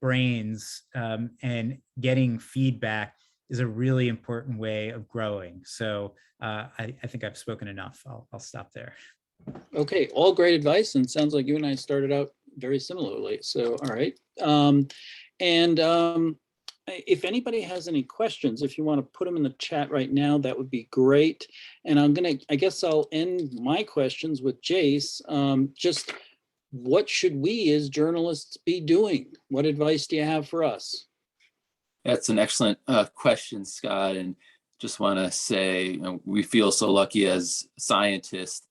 brains and getting feedback is a really important way of growing. So I think I've spoken enough. I'll stop there. Okay, all great advice, and sounds like you and I started out very similarly. So, all right. If anybody has any questions, if you want to put them in the chat right now, that would be great. And I guess I'll end my questions with Jase. Just what should we as journalists be doing? What advice do you have for us? That's an excellent question, Scott. And just want to say, we feel so lucky as scientists,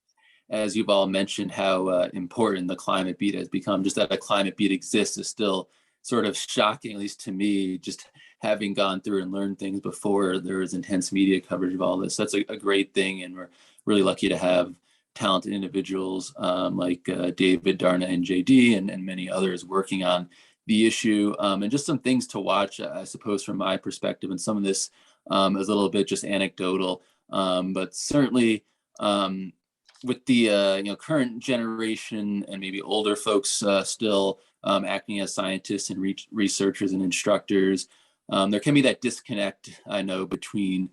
as you've all mentioned, how important the climate beat has become. Just that a climate beat exists is still sort of shocking, at least to me, just having gone through and learned things before there was intense media coverage of all this. That's a great thing. And we're really lucky to have talented individuals like David, Dharna, and JD, and many others working on the issue. And just some things to watch, I suppose, from my perspective. And some of this is a little bit just anecdotal, but certainly with the current generation and maybe older folks still acting as scientists and researchers and instructors, there can be that disconnect, I know, between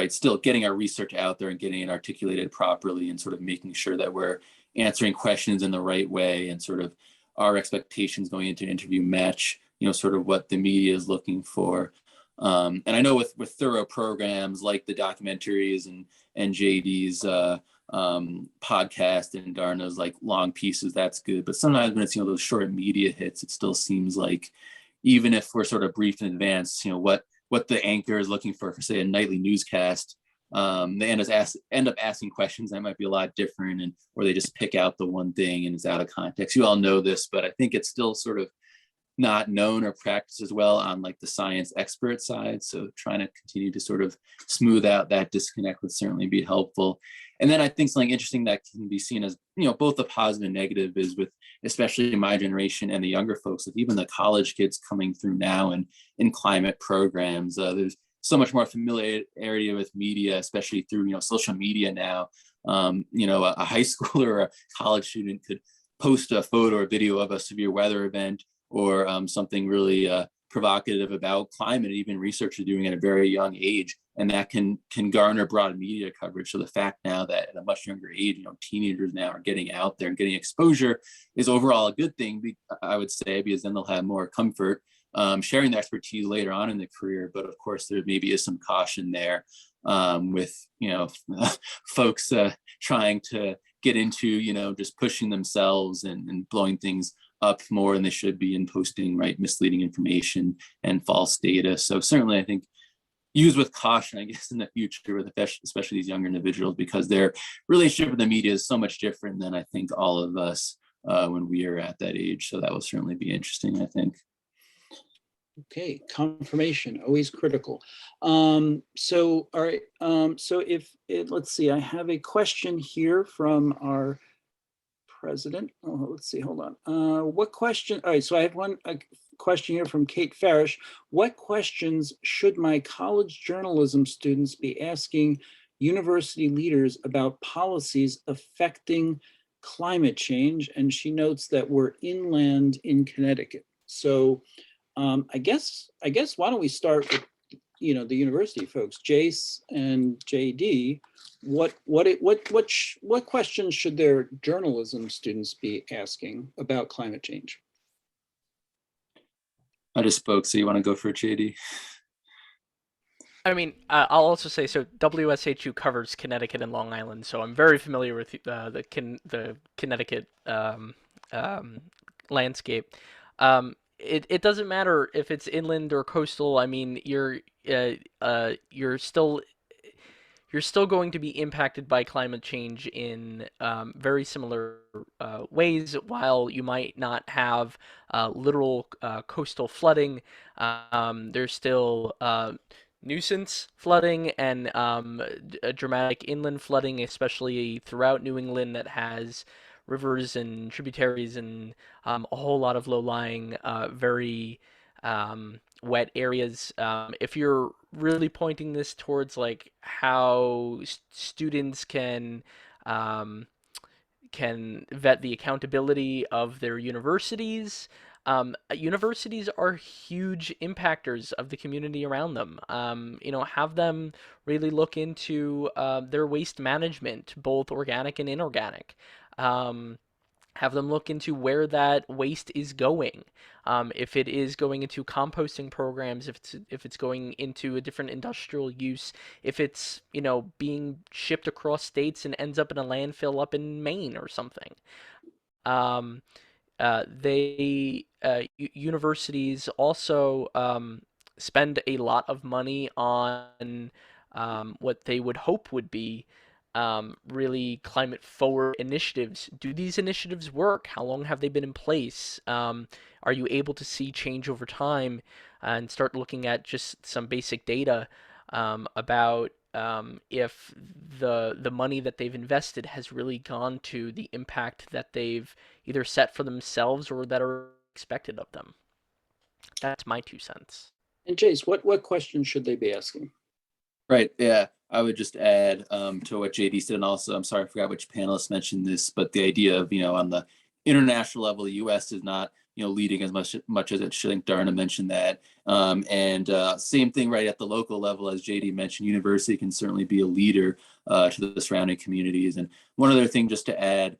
still getting our research out there and getting it articulated properly, and sort of making sure that we're answering questions in the right way, and sort of our expectations going into an interview match, sort of what the media is looking for. And I know with thorough programs like the documentaries and JD's podcast and Dharna's like long pieces, that's good. But sometimes when it's those short media hits, it still seems like, even if we're sort of briefed in advance, what the anchor is looking for say a nightly newscast, they end up asking questions that might be a lot different, or they just pick out the one thing and it's out of context. You all know this, but I think it's still sort of not known or practiced as well on like the science expert side. So trying to continue to sort of smooth out that disconnect would certainly be helpful. And then I think something interesting that can be seen as, both a positive and negative is with especially my generation and the younger folks, like even the college kids coming through now and in climate programs, there's so much more familiarity with media, especially through, social media now. A high schooler or a college student could post a photo or video of a severe weather event or something really provocative about climate, even research are doing at a very young age, and that can garner broad media coverage. So the fact now that at a much younger age, teenagers now are getting out there and getting exposure is overall a good thing, I would say, because then they'll have more comfort sharing the expertise later on in the career. But of course, there maybe is some caution there with folks trying to get into just pushing themselves and blowing things up more than they should be and posting misleading information and false data. So certainly I think use with caution, I guess, in the future with especially these younger individuals, because their relationship with the media is so much different than I think all of us when we are at that age. So that will certainly be interesting, I think. Okay, confirmation, always critical. So, all right, so let's see, I have a question here from our president. Oh, let's see, hold on. What question, all right, so I have a question here from Kate Farish. What questions should my college journalism students be asking university leaders about policies affecting climate change? And she notes that we're inland in Connecticut. So I guess why don't we start with the university folks, Jase and JD. What questions should their journalism students be asking about climate change? I just spoke, so you want to go for it, JD? I mean, I'll also say, so WSHU covers Connecticut and Long Island, so I'm very familiar with the Connecticut landscape. It doesn't matter if it's inland or coastal. I mean, you're still going to be impacted by climate change in very similar ways. While you might not have literal coastal flooding, there's still nuisance flooding and a dramatic inland flooding, especially throughout New England, that has rivers and tributaries and a whole lot of low-lying, very wet areas. If you're really pointing this towards like how students can vet the accountability of their universities. Universities are huge impactors of the community around them. Have them really look into their waste management, both organic and inorganic. Have them look into where that waste is going. If it is going into composting programs, if it's going into a different industrial use, if it's being shipped across states and ends up in a landfill up in Maine or something. Universities also spend a lot of money on what they would hope would be really climate forward initiatives. Do these initiatives work? How long have they been in place? Are you able to see change over time and start looking at just some basic data about if the money that they've invested has really gone to the impact that they've either set for themselves or that are expected of them? That's my 2 cents. And Jase, what questions should they be asking? Right. Yeah. I would just add to what JD said, and also, I'm sorry, I forgot which panelist mentioned this, but the idea of, on the international level, the U.S. is not, leading as much as it should. I think Dharna mentioned that. And same thing right at the local level, as JD mentioned, university can certainly be a leader to the surrounding communities. And one other thing just to add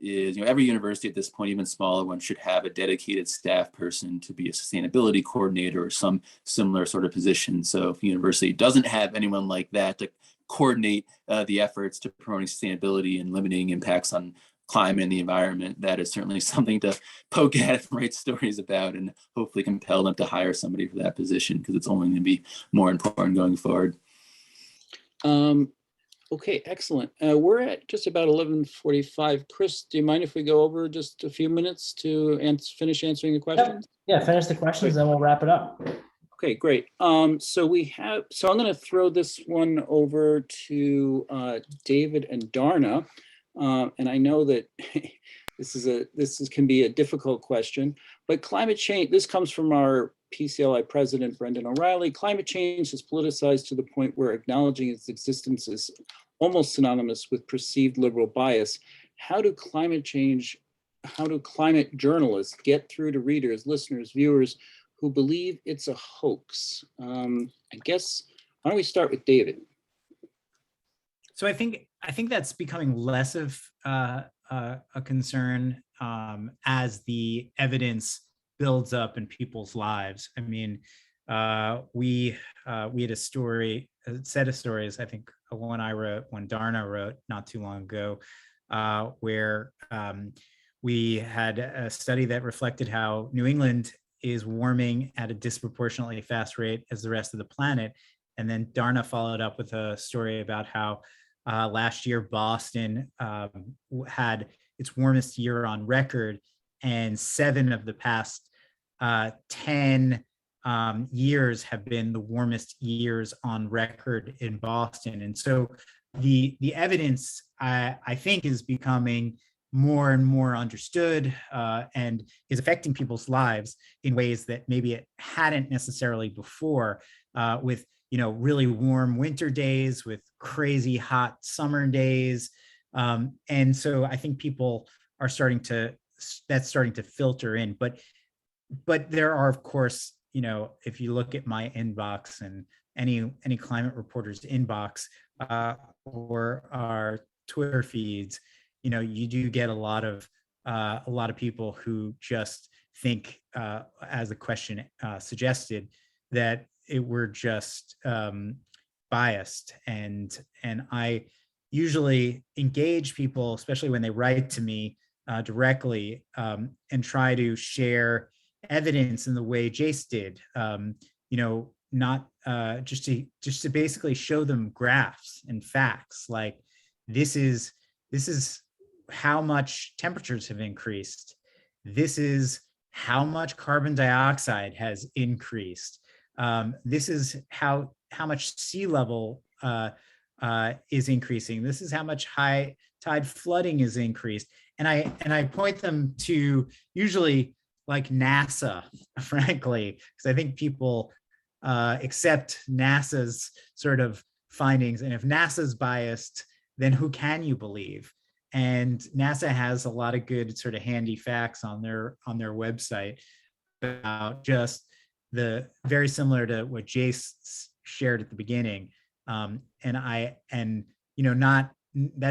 is, every university at this point, even smaller ones, should have a dedicated staff person to be a sustainability coordinator or some similar sort of position. So if the university doesn't have anyone like that to coordinate the efforts to promoting sustainability and limiting impacts on climate and the environment, that is certainly something to poke at and write stories about, and hopefully compel them to hire somebody for that position, because it's only going to be more important going forward. Okay, excellent. We're at just about 11:45. Chris, do you mind if we go over just a few minutes to finish answering the questions? Yeah, finish the questions, then we'll wrap it up. Okay, great. So I'm going to throw this one over to David and Dharna. And I know that this can be a difficult question, but climate change, this comes from our PCLI president, Brendan O'Reilly. Climate change is politicized to the point where acknowledging its existence is almost synonymous with perceived liberal bias. How do climate journalists get through to readers, listeners, viewers who believe it's a hoax? I guess, why don't we start with David? So I think that's becoming less of a concern as the evidence builds up in people's lives. I mean, we had a set of stories. I think one I wrote, one Dharna wrote not too long ago, where we had a study that reflected how New England is warming at a disproportionately fast rate as the rest of the planet. And then Dharna followed up with a story about how last year Boston had its warmest year on record, and 7 of the past 10 years have been the warmest years on record in Boston. And so the evidence, I think, is becoming more and more understood and is affecting people's lives in ways that maybe it hadn't necessarily before, with really warm winter days, with crazy hot summer days. And so I think people are that's starting to filter in. But there are, of course, if you look at my inbox and any climate reporter's inbox or our Twitter feeds, you do get a lot of people who just think, as the question suggested, that we're just biased. And I usually engage people, especially when they write to me directly, and try to share evidence in the way Jase did. Not just to basically show them graphs and facts, like this is how much temperatures have increased. This is how much carbon dioxide has increased. This is how much sea level is increasing. This is how much high tide flooding is increased. And I point them to usually like NASA, frankly, because I think people accept NASA's sort of findings. And if NASA's biased, then who can you believe? And NASA has a lot of good sort of handy facts on their website about just the very similar to what Jase shared at the beginning. That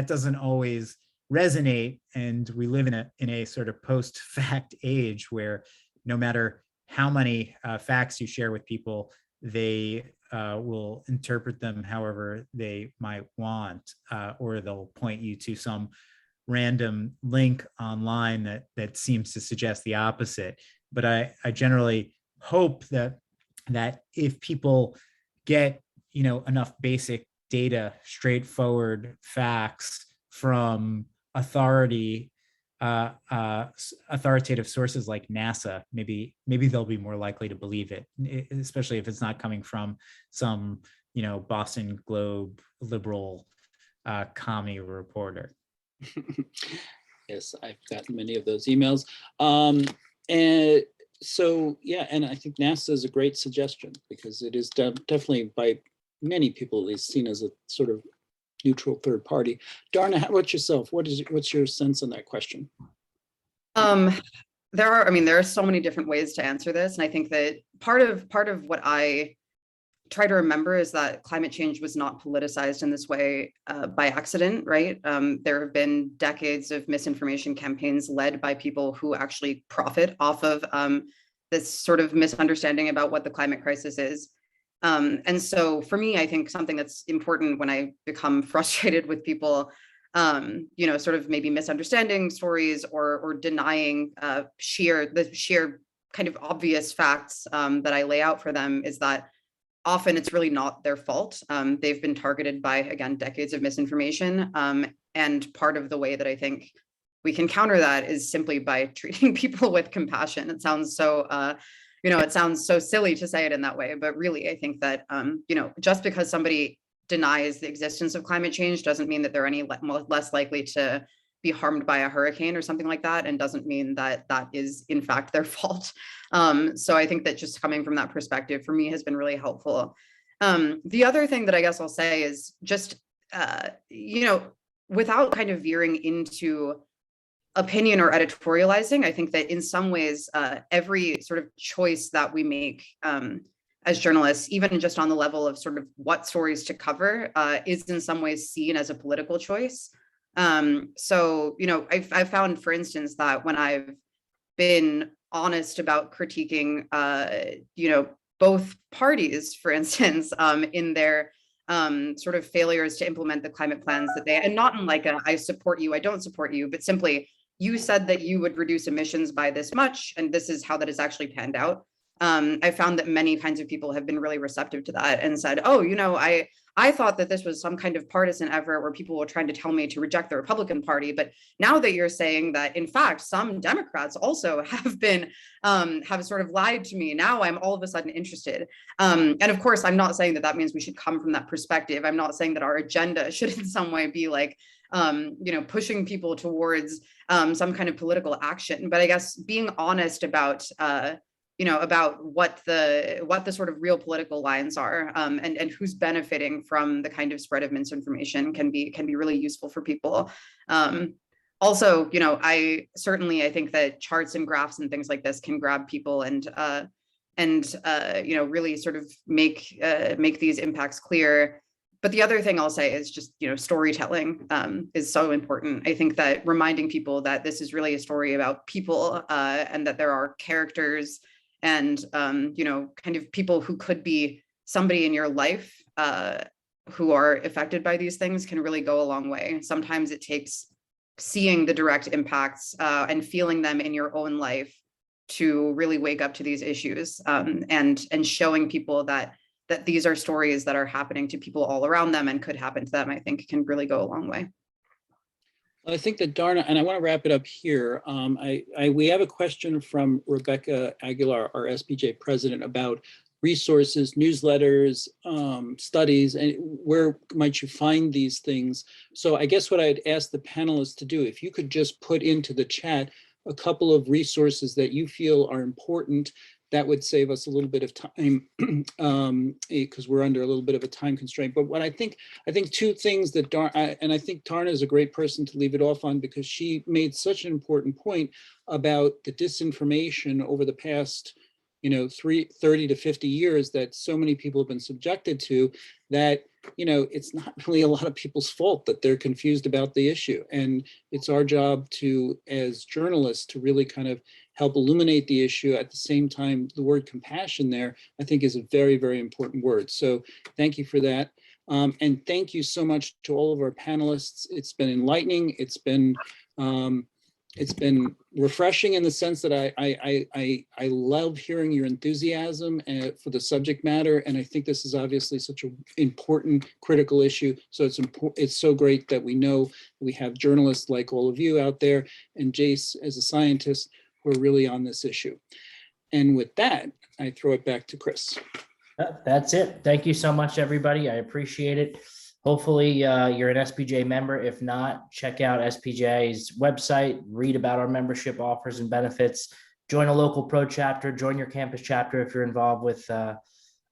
doesn't always resonate. And we live in a sort of post-fact age where no matter how many facts you share with people, they will interpret them however they might want, or they'll point you to some random link online that seems to suggest the opposite. But I generally hope that if people get enough basic data, straightforward facts from authoritative sources like NASA, maybe they'll be more likely to believe it, especially if it's not coming from some Boston Globe liberal commie reporter. Yes, I've gotten many of those emails. And so, yeah, and I think NASA is a great suggestion because it is definitely by many people at least seen as a sort of neutral third party. Dharna, how about yourself? What's your sense on that question? There are so many different ways to answer this. And I think that part of what I try to remember is that climate change was not politicized in this way by accident, right? There have been decades of misinformation campaigns led by people who actually profit off of this sort of misunderstanding about what the climate crisis is. And so for me, I think something that's important when I become frustrated with people, sort of maybe misunderstanding stories or denying the sheer kind of obvious facts that I lay out for them, is that often it's really not their fault. They've been targeted by, again, decades of misinformation. And part of the way that I think we can counter that is simply by treating people with compassion. It sounds so, it sounds so silly to say it in that way, but really, I think that, just because somebody denies the existence of climate change doesn't mean that they're any less likely to be harmed by a hurricane or something like that, and doesn't mean that that is in fact their fault. So I think that just coming from that perspective for me has been really helpful. The other thing that I guess I'll say is just, without kind of veering into opinion or editorializing, I think that in some ways, every sort of choice that we make as journalists, even just on the level of sort of what stories to cover, is in some ways seen as a political choice. So, I've found, for instance, that when I've been honest about critiquing, both parties, for instance, in their sort of failures to implement the climate plans that and not in like I support you, I don't support you, but simply you said that you would reduce emissions by this much, and this is how that is actually panned out. I found that many kinds of people have been really receptive to that and said, oh, I thought that this was some kind of partisan effort where people were trying to tell me to reject the Republican Party. But now that you're saying that, in fact, some Democrats also have been, have sort of lied to me, now I'm all of a sudden interested. And of course, I'm not saying that that means we should come from that perspective. I'm not saying that our agenda should in some way be like, pushing people towards some kind of political action. But I guess being honest about, about what the sort of real political lines are, and who's benefiting from the kind of spread of misinformation can be really useful for people. Also, I think that charts and graphs and things like this can grab people and really sort of make these impacts clear. But the other thing I'll say is just, storytelling is so important. I think that reminding people that this is really a story about people, and that there are characters and, kind of people who could be somebody in your life who are affected by these things can really go a long way. Sometimes it takes seeing the direct impacts and feeling them in your own life to really wake up to these issues, and showing people that these are stories that are happening to people all around them and could happen to them, I think can really go a long way. I think that Dharna, and I want to wrap it up here. We have a question from Rebecca Aguilar, our SPJ president, about resources, newsletters, studies, and where might you find these things? So I guess what I'd ask the panelists to do, if you could just put into the chat a couple of resources that you feel are important, that would save us a little bit of time, because we're under a little bit of a time constraint. But what I think two things that and I think Dharna is a great person to leave it off on, because she made such an important point about the disinformation over the past 30 to 50 years that so many people have been subjected to, that it's not really a lot of people's fault that they're confused about the issue. And it's our job to, as journalists, to really kind of help illuminate the issue. At the same time, the word compassion there, I think, is a very, very important word. So thank you for that. And thank you so much to all of our panelists. It's been enlightening. It's been refreshing in the sense that I love hearing your enthusiasm for the subject matter, and I think this is obviously such an important, critical issue. So it's so great that we know we have journalists like all of you out there, and Jase, as a scientist, who are really on this issue. And with that, I throw it back to Chris. That's it. Thank you so much, everybody. I appreciate it. Hopefully you're an SPJ member. If not, check out SPJ's website, read about our membership offers and benefits, join a local pro chapter, join your campus chapter if you're involved with a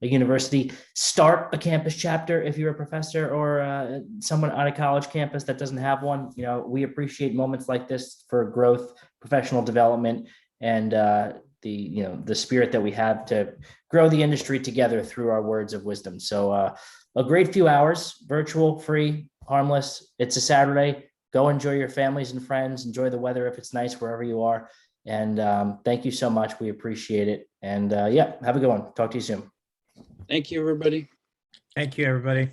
university, start a campus chapter if you're a professor or someone on a college campus that doesn't have one. We appreciate moments like this for growth, professional development, and the spirit that we have to grow the industry together through our words of wisdom. So a great few hours, virtual, free, harmless. It's a Saturday. Go enjoy your families and friends. Enjoy the weather if it's nice wherever you are. And thank you so much. We appreciate it. And have a good one. Talk to you soon. Thank you, everybody. Thank you, everybody.